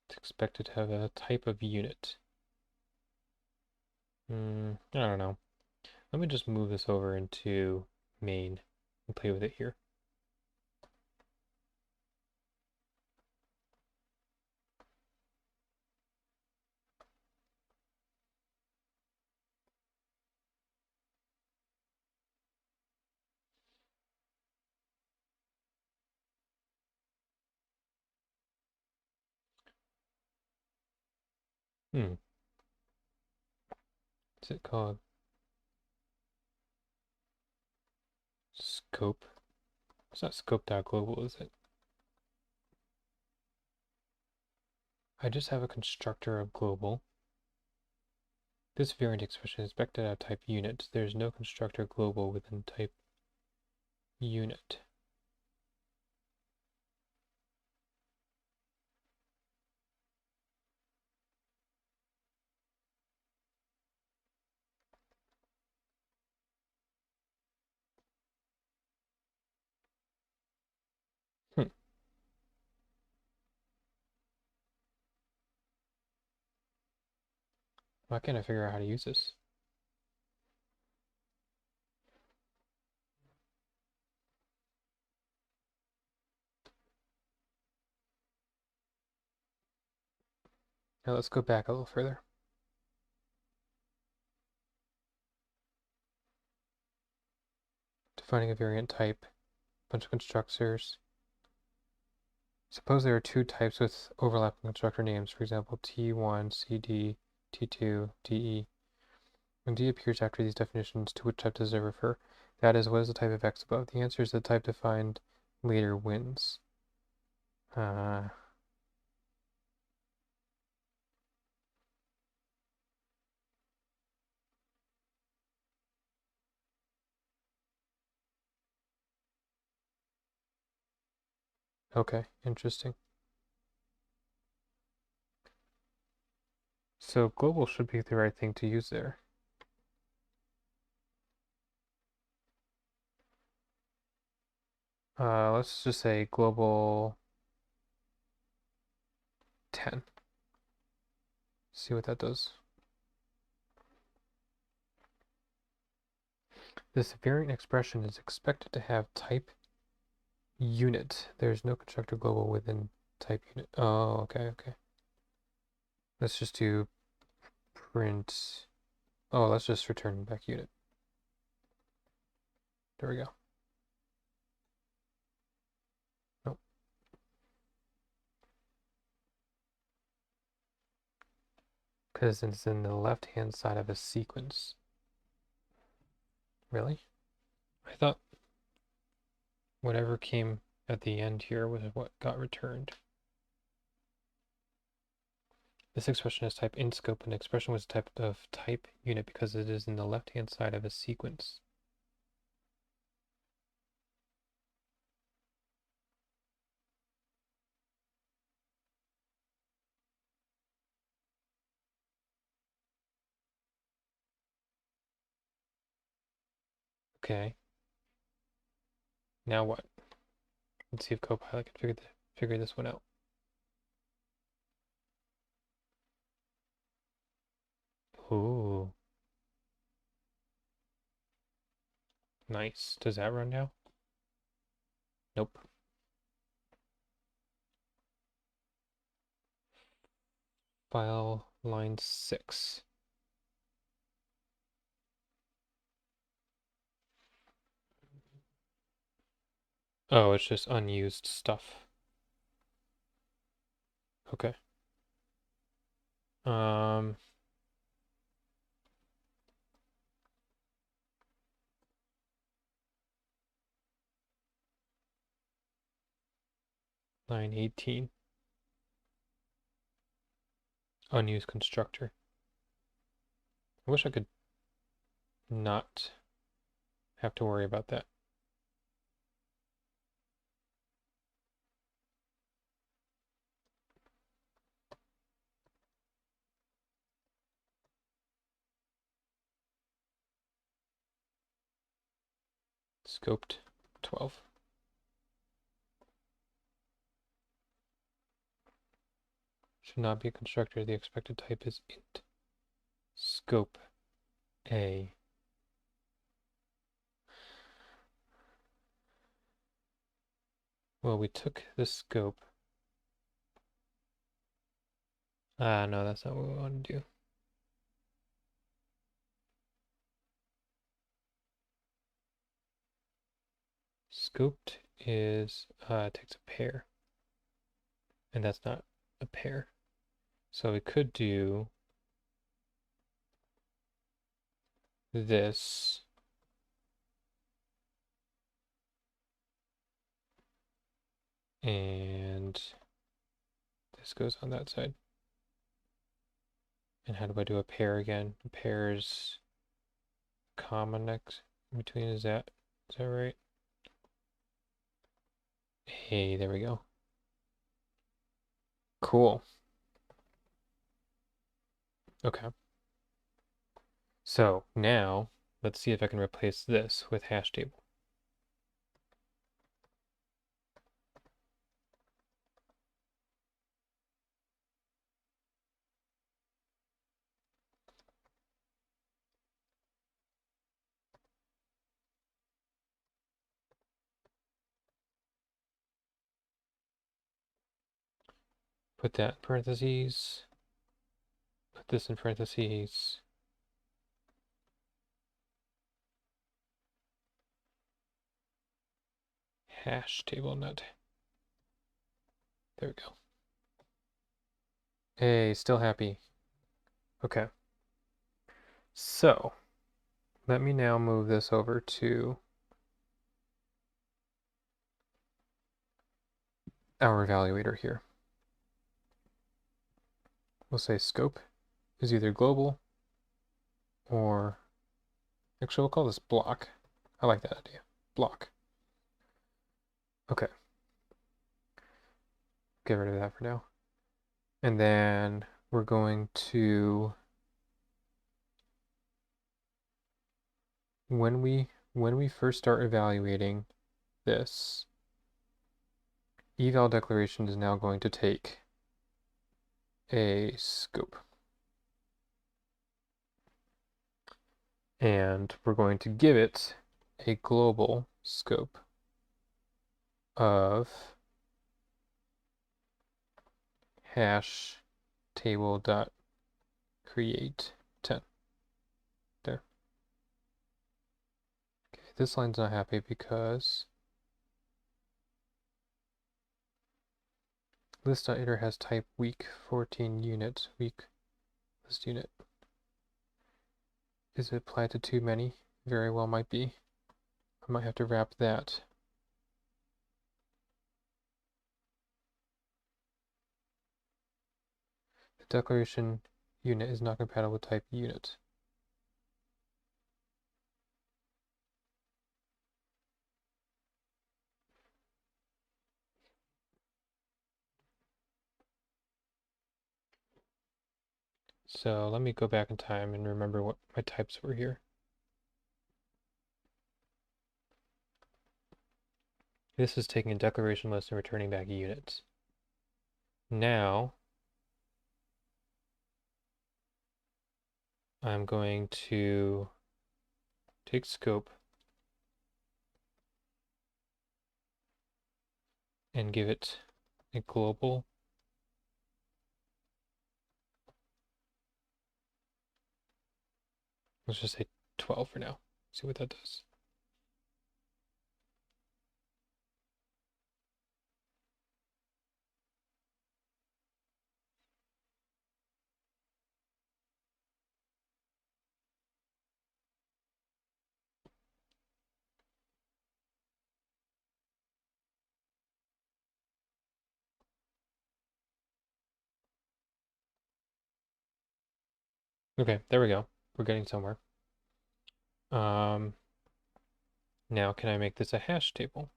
It's expected to have a type of unit. I don't know. Let me just move this over into main and play with it here. Is it called scope? It's not scope.global, is it? I just have a constructor of global. This variant expression is expected at type unit. There's no constructor global within type unit. Hmm. Why can't I figure out how to use this? Now let's go back a little further. Defining a variant type, bunch of constructors. Suppose there are two types with overlapping constructor names, for example, T1, CD, T2, DE. When D appears after these definitions, to which type does it refer? That is, what is the type of X above? The answer is the type defined later wins. Uh, okay, interesting. So global should be the right thing to use there. Let's just say global 10. See what that does. This variant expression is expected to have type unit. There's no constructor global within type unit. Oh, okay. Let's just do print. Oh, let's just return back unit. There we go. Nope. Because it's in the left-hand side of a sequence. Really? I thought whatever came at the end here was what got returned. This expression is type in scope, and the expression was type of type unit because it is in the left-hand side of a sequence. Okay. Now what? Let's see if Copilot can figure this one out. Ooh. Nice. Does that run now? Nope. File line 6. Oh, it's just unused stuff. Okay. Um, line 18. Unused constructor. I wish I could not have to worry about that. Scoped 12. Should not be a constructor. The expected type is int. Scope A. Well, we took the scope. No, that's not what we want to do. Scoped is, takes a pair. And that's not a pair. So we could do this. And this goes on that side. And how do I do a pair again? A pair is comma next between, is that right? Hey, there we go. Cool. Okay. So now let's see if I can replace this with hash table. Put that in parentheses. Put this in parentheses. Hash table nut. There we go. Hey, still happy. Okay. So, let me now move this over to our evaluator here. We'll say scope is either global or, actually we'll call this block. I like that idea. Block. Okay. Get rid of that for now. And then we're going to, when we first start evaluating this, eval declaration is now going to take a scope. And we're going to give it a global scope of hash table dot create 10. There. Okay, this line's not happy because list.iter has type week 14 unit, week list unit. Is it applied to too many? Very well might be. I might have to wrap that. The declaration unit is not compatible with type unit. So let me go back in time and remember what my types were here. This is taking a declaration list and returning back units. Now, I'm going to take scope and give it a global let's just say 12 for now. See what that does. Okay, there we go. We're getting somewhere. Now can I make this a hash table?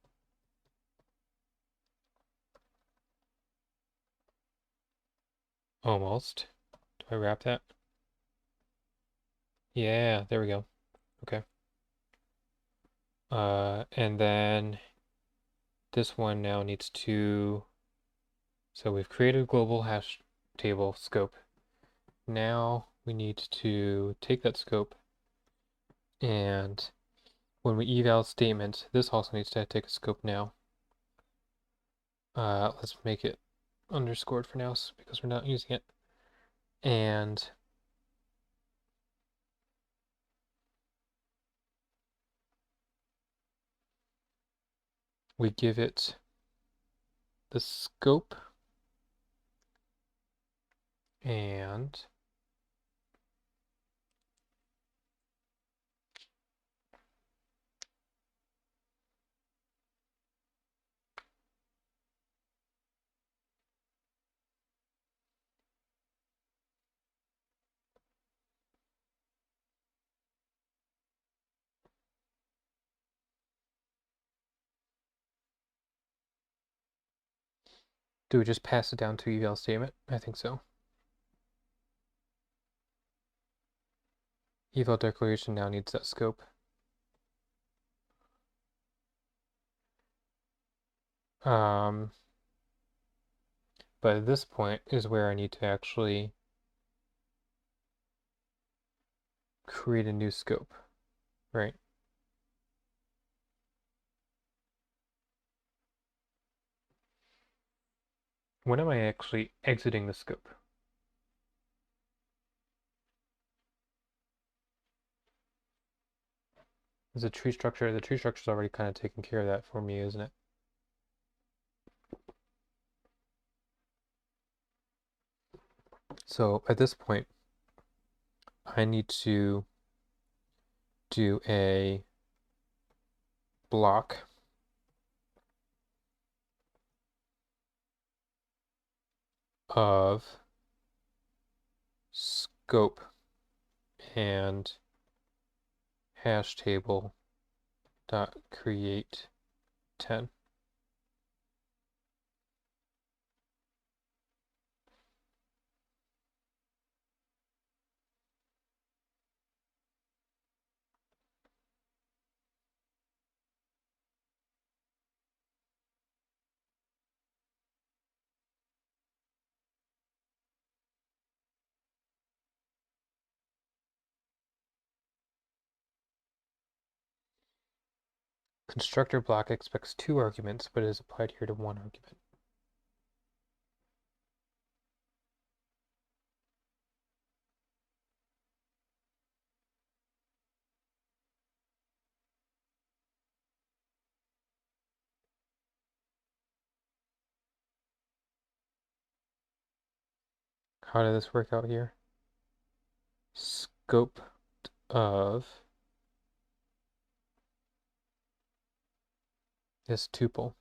Almost. Do I wrap that? Yeah, there we go. Okay. And then this one now needs to, so we've created a global hash table scope. Now we need to take that scope and when we eval statement, this also needs to take a scope now. Let's make it underscored for now because we're not using it. And we give it the scope and do we just pass it down to eval statement? I think so. Eval declaration now needs that scope. But at this point is where I need to actually create a new scope, right? When am I actually exiting the scope? Is a tree structure? The tree structure is already kind of taking care of that for me, isn't it? So at this point, I need to do a block of scope and hash table dot create 10. Constructor block expects 2 arguments, but is applied here to 1 argument. How did this work out here? Scope of this tuple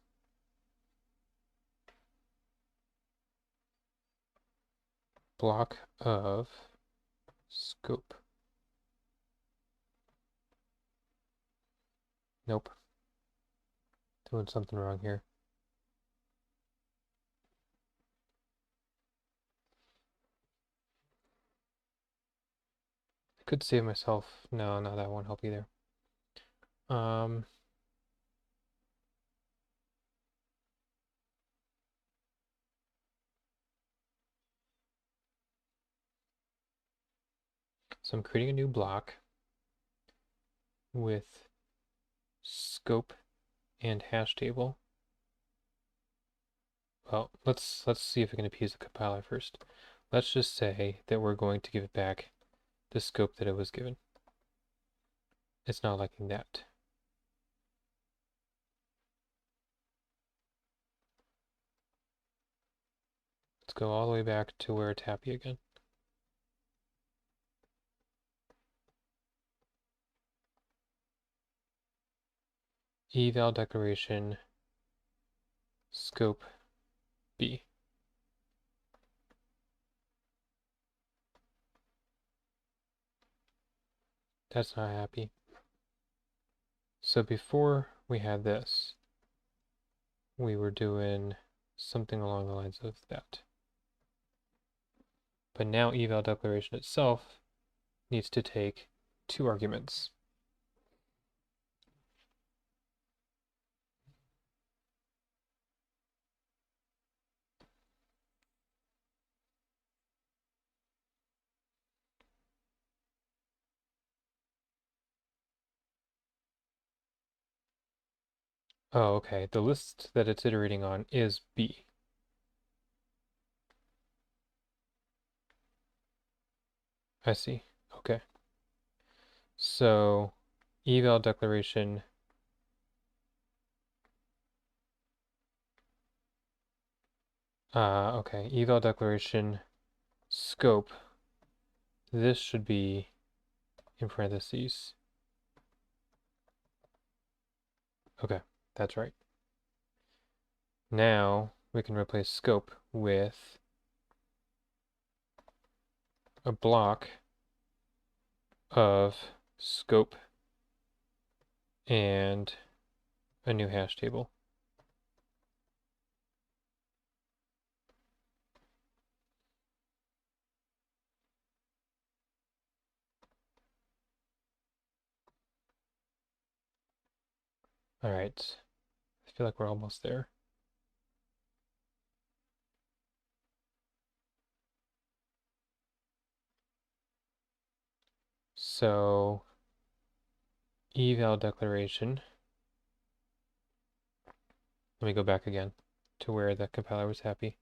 block of scope. Nope. Doing something wrong here. I could save myself. No, that won't help either. Um, so I'm creating a new block with scope and hash table. Well, let's see if we can appease the compiler first. Let's just say that we're going to give it back the scope that it was given. It's not liking that. Let's go all the way back to where it's happy again. Eval declaration scope B. That's not happy. So before we had this, we were doing something along the lines of that. But now eval declaration itself needs to take 2 arguments. Oh, okay. The list that it's iterating on is B. I see. Okay. So eval declaration okay, eval declaration scope. This should be in parentheses. Okay, that's right. Now we can replace scope with a block of scope and a new hash table. All right, I feel like we're almost there. So eval declaration. Let me go back again to where the compiler was happy.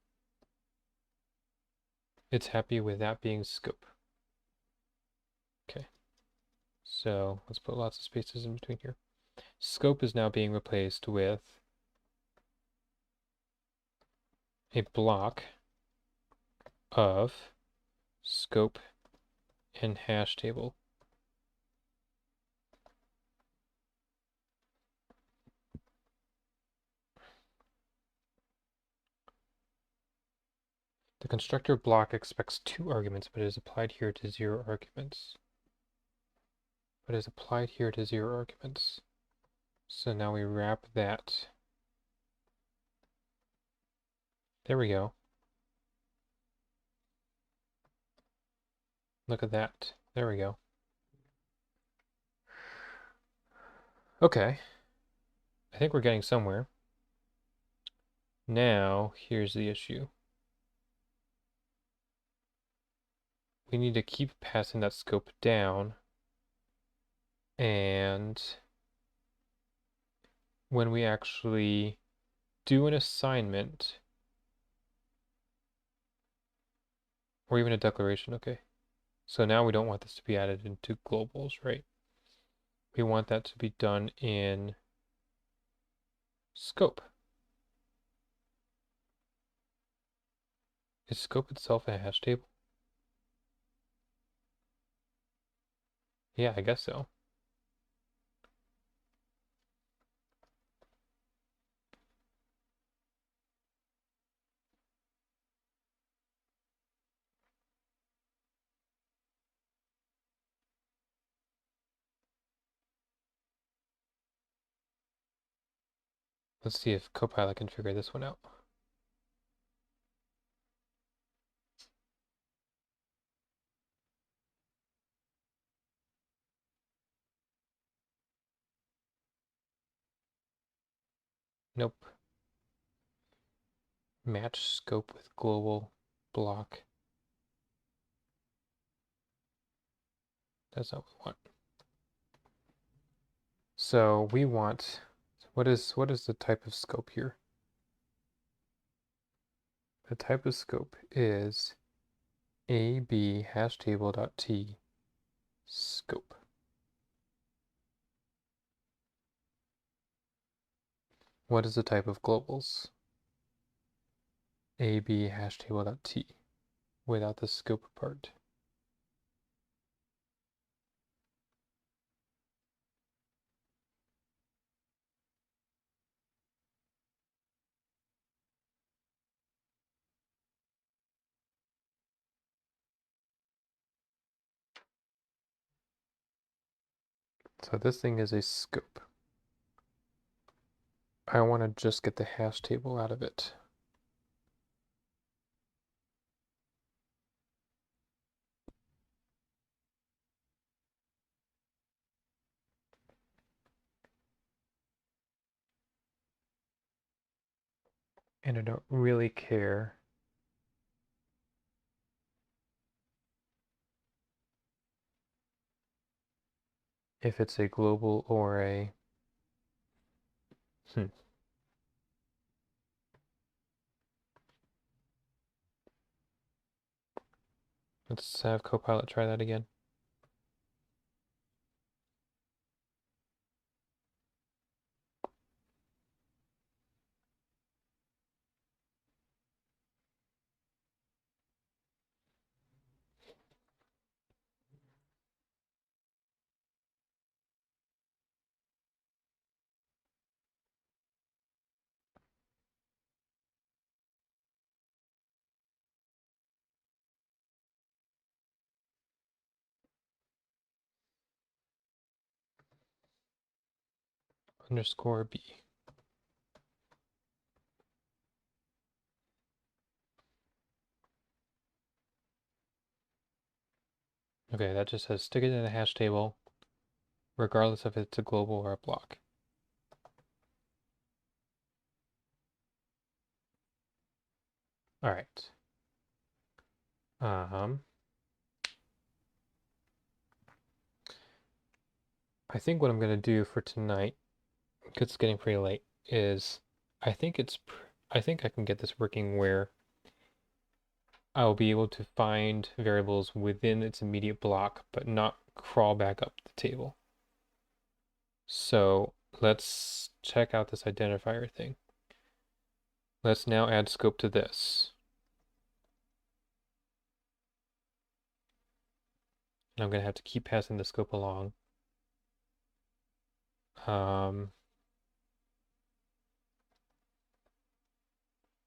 It's happy with that being scope. Okay, so let's put lots of spaces in between here. Scope is now being replaced with a block of scope and hash table. The constructor block expects 2 arguments, but is applied here to 0 arguments. So now we wrap that. There we go. Look at that. There we go. Okay. I think we're getting somewhere. Now, here's the issue. We need to keep passing that scope down. And when we actually do an assignment, or even a declaration, okay. So now we don't want this to be added into globals, right? We want that to be done in scope. Is scope itself a hash table? Yeah, I guess so. Let's see if Copilot can figure this one out. Nope. Match scope with global block. That's not what we want. So we want, what is the type of scope here? The type of scope is ab hashtable.t scope. What is the type of globals? ab hashtable.t without the scope part. So this thing is a scope. I want to just get the hash table out of it. And I don't really care if it's a global or a Let's have Copilot try that again. Underscore B. Okay, that just says stick it in a hash table, regardless if it's a global or a block. All right. I think what I'm gonna do for tonight, because it's getting pretty late, is I think I can get this working where I'll be able to find variables within its immediate block, but not crawl back up the table. So let's check out this identifier thing. Let's now add scope to this. I'm going to have to keep passing the scope along.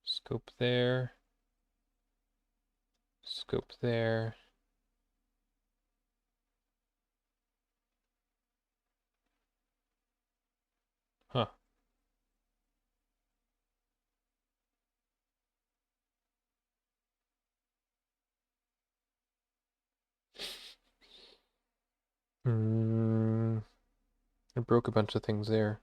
Scope there. Scope there. Huh. I broke a bunch of things there.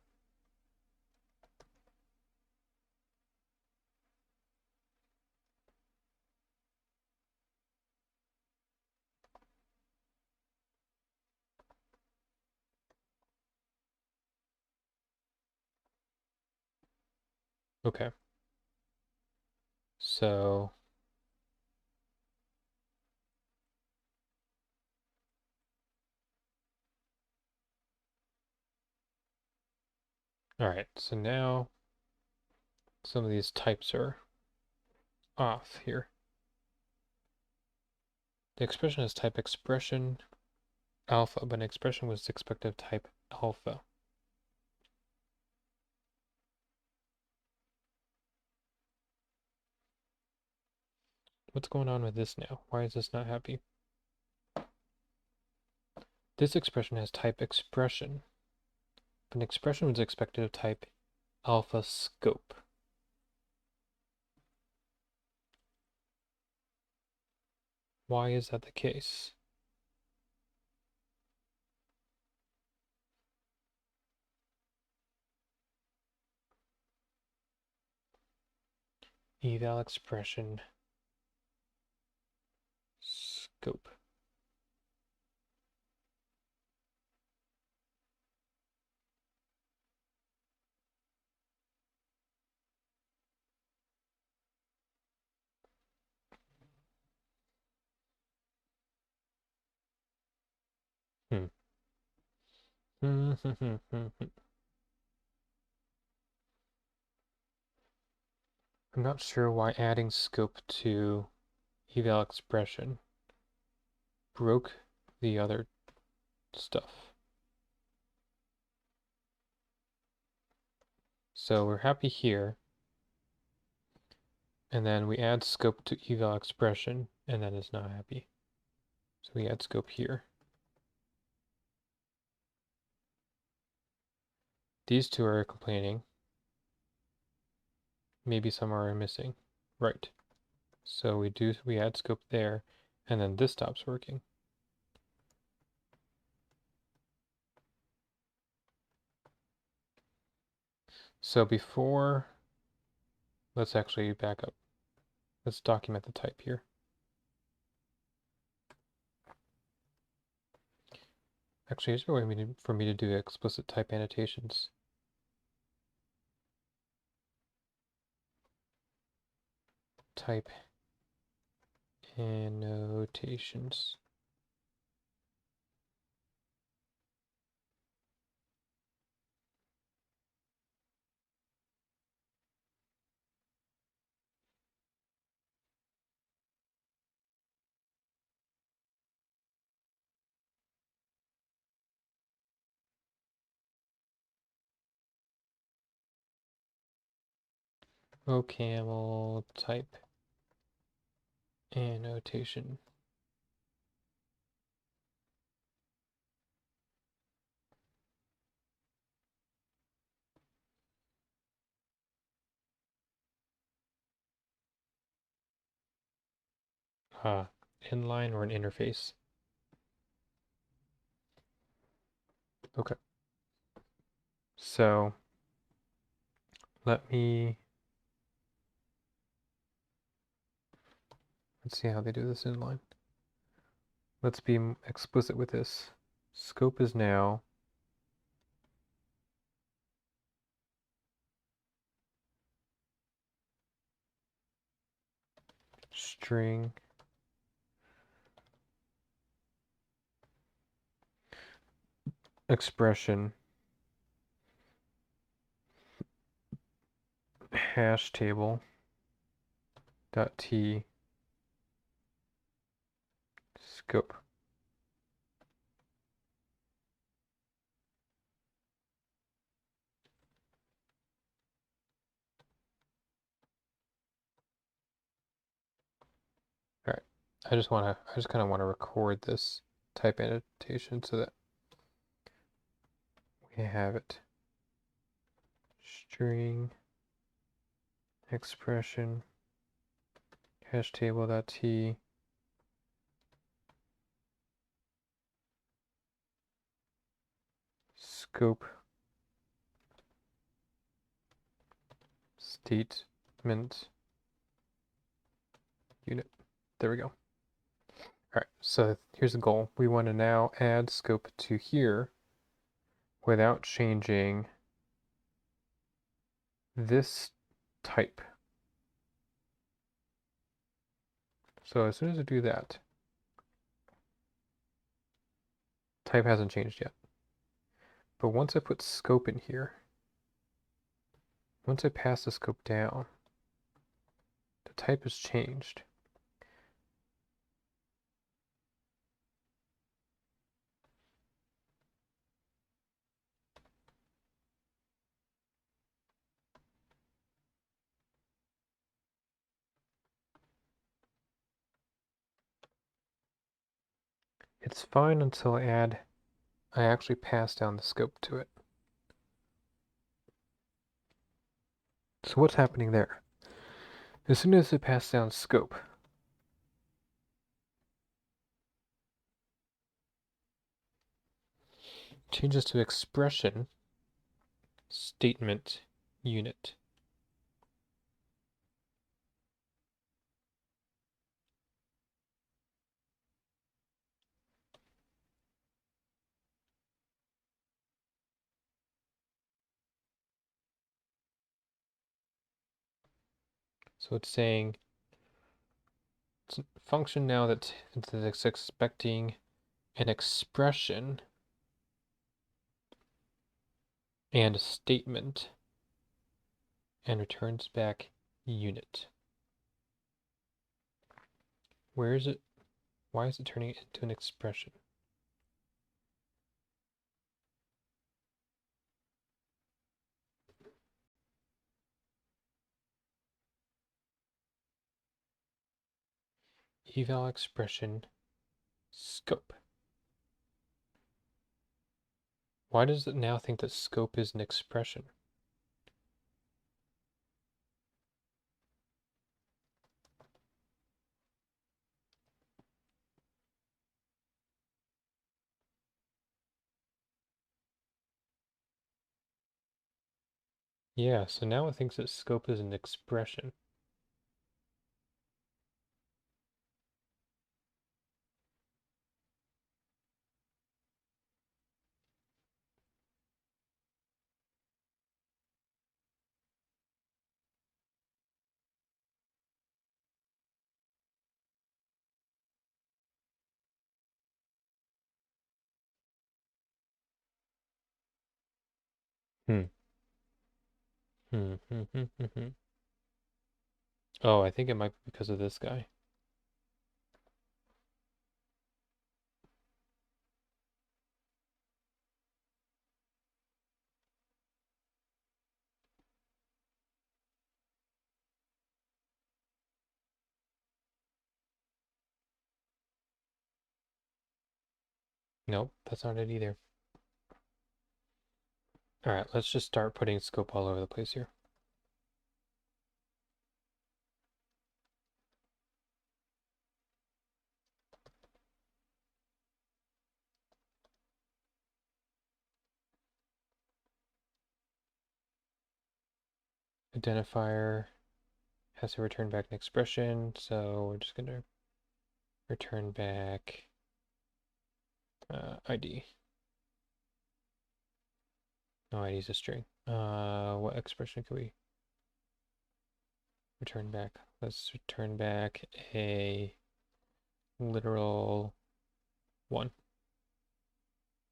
Okay. So all right, so now some of these types are off here. The expression is type expression alpha, but an expression was expected of type alpha. What's going on with this now? Why is this not happy? This expression has type expression, but an expression was expected of type alpha scope. Why is that the case? Eval expression scope. Hmm. I'm not sure why adding scope to eval expression broke the other stuff. So we're happy here, and then we add scope to eval expression, and then it's not happy. So we add scope here. These two are complaining. Maybe some are missing. Right. So we add scope there, and then this stops working. So before, let's actually back up. Let's document the type here. Actually, is there a way for me to do explicit type annotations? Type annotations. OCaml type annotation. Inline or an interface. Okay. So let's see how they do this inline. Let's be explicit with this. Scope is now string expression hash table dot t scope. All right, I just kind of want to record this type annotation so that we have it. String expression hash table dot t scope statement unit. There we go. All right, so here's the goal. We want to now add scope to here without changing this type. So as soon as I do that, type hasn't changed yet. But once I put scope in here, once I pass the scope down, the type has changed. It's fine until I actually pass down the scope to it. So what's happening there? As soon as I pass down scope, changes to expression statement unit. So it's saying it's a function now that it's expecting an expression and a statement and returns back unit. Where is it? Why is it turning it into an expression? Eval expression scope. Why does it now think that scope is an expression? Yeah, so now it thinks that scope is an expression. Hmm. Oh, I think it might be because of this guy. Nope, that's not it either. All right, let's just start putting scope all over the place here. Identifier has to return back an expression, so we're just going to return back ID. No, ID is a string. What expression can we return back? let's return back a literal 1.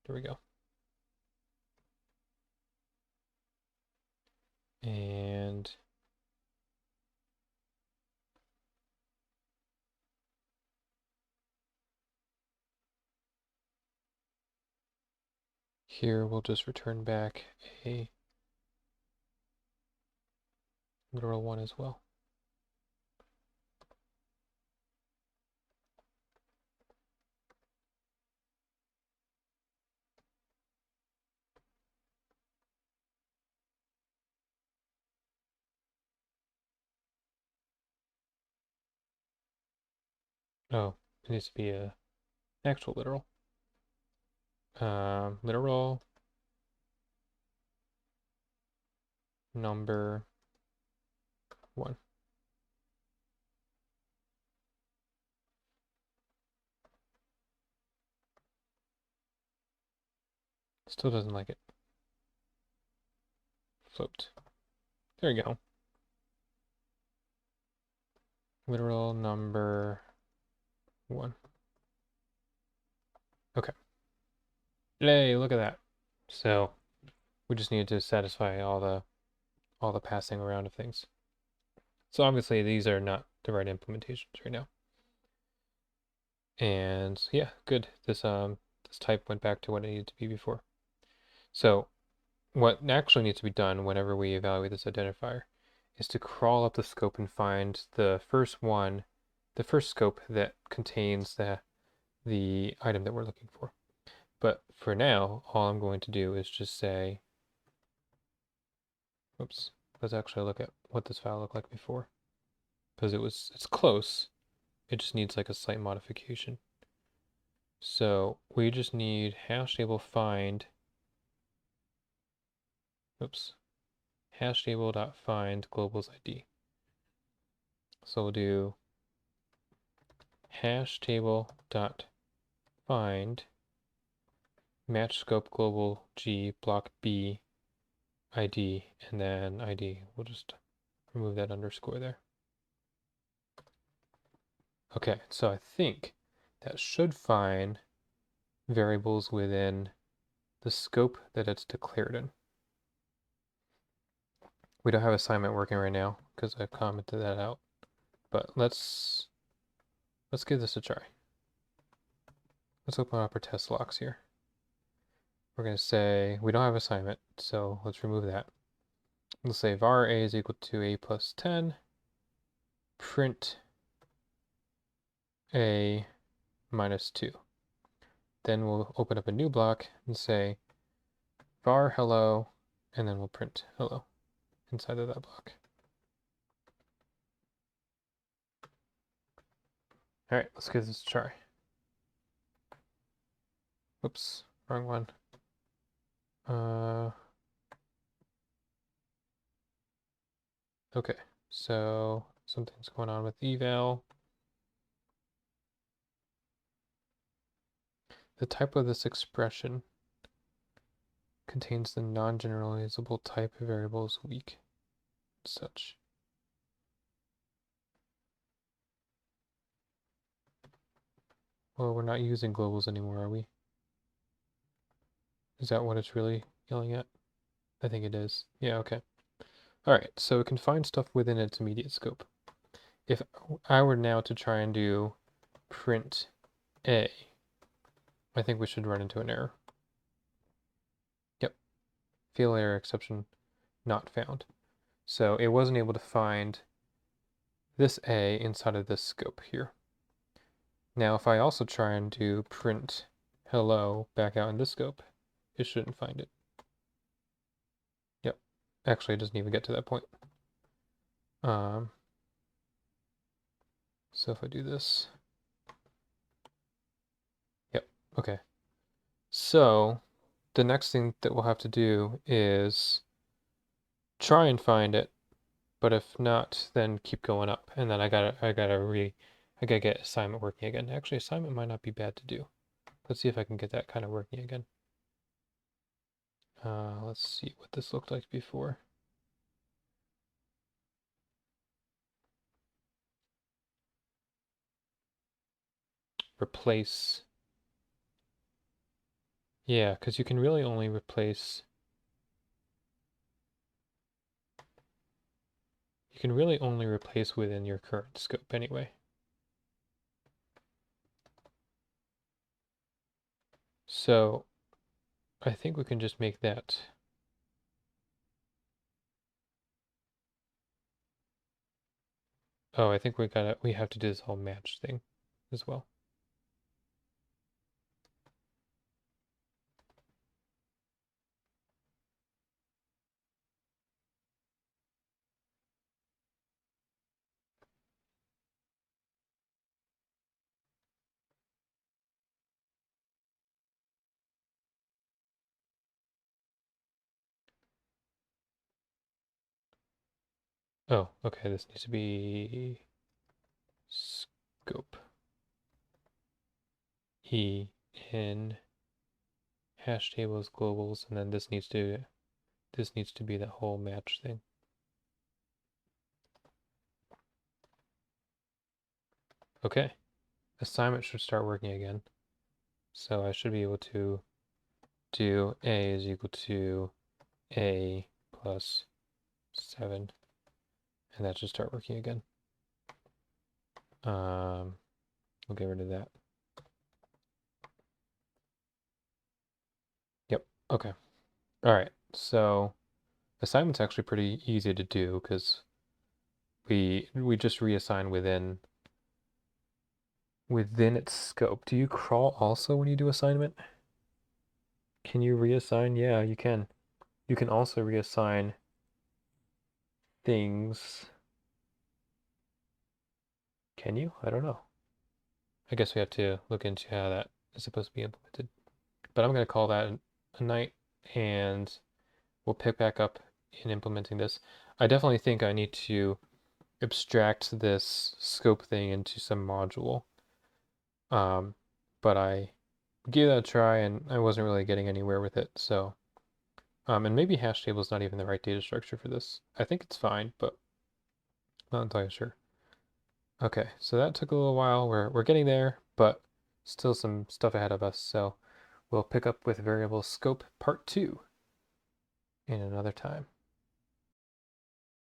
There we go. And here we'll just return back a literal 1 as well. Oh, it needs to be a actual literal. Literal number 1. Still doesn't like it. Flipped. There you go. Literal number 1. Okay. Yay, look at that. So we just need to satisfy all the passing around of things. So obviously these are not the right implementations right now. And yeah, good. This type went back to what it needed to be before. So what actually needs to be done whenever we evaluate this identifier is to crawl up the scope and find the first scope that contains the item that we're looking for. But for now, all I'm going to do is just say, oops, let's actually look at what this file looked like before. Because it's close, it just needs like a slight modification. So we just need hash table find, oops, hash table dot find global's ID. So we'll do hash table dot find match scope global G block B ID, and then ID. We'll just remove that underscore there. Okay, so I think that should find variables within the scope that it's declared in. We don't have assignment working right now because I've commented that out, but let's give this a try. Let's open up our test logs here. We're going to say we don't have assignment, so let's remove that. Let's say var a is equal to a plus 10, print a minus 2. Then we'll open up a new block and say var hello, and then we'll print hello inside of that block. All right, let's give this a try. Whoops, wrong one. Okay, so something's going on with eval. The type of this expression contains the non-generalizable type of variables weak, such. Well, we're not using globals anymore, are we? Is that what it's really yelling at? I think it is. Yeah, okay. All right, so it can find stuff within its immediate scope. If I were now to try and do print A, I think we should run into an error. Yep, fail error exception not found. So it wasn't able to find this A inside of this scope here. Now if I also try and do print hello back out in this scope, it shouldn't find it. Yep, actually it doesn't even get to that point. So if I do this, yep, okay. So the next thing that we'll have to do is try and find it, but if not, then keep going up. And then I gotta get assignment working again. Actually, assignment might not be bad to do. Let's see if I can get that kind of working again. Let's see what this looked like before. replace. Yeah, because you can really only replace. You can really only replace within your current scope anyway. So I think we can just make that. Oh, I think we have to do this whole match thing as well. Oh, okay, this needs to be scope. E in hash tables globals, and then this needs to be the whole match thing. Okay, assignment should start working again. So I should be able to do a is equal to a plus 7, and that should start working again. We'll get rid of that. Yep, okay. All right, so assignment's actually pretty easy to do because we just reassign within its scope. Do you crawl also when you do assignment? Can you reassign? Yeah, you can. You can also reassign things. Can you? I don't know. I guess we have to look into how that is supposed to be implemented. But I'm going to call that a night, and we'll pick back up in implementing this. I definitely think I need to abstract this scope thing into some module. But I gave that a try, and I wasn't really getting anywhere with it. So, and maybe hash table is not even the right data structure for this. I think it's fine, but not entirely sure. Okay, so that took a little while. We're getting there, but still some stuff ahead of us. So we'll pick up with variable scope part 2 in another time.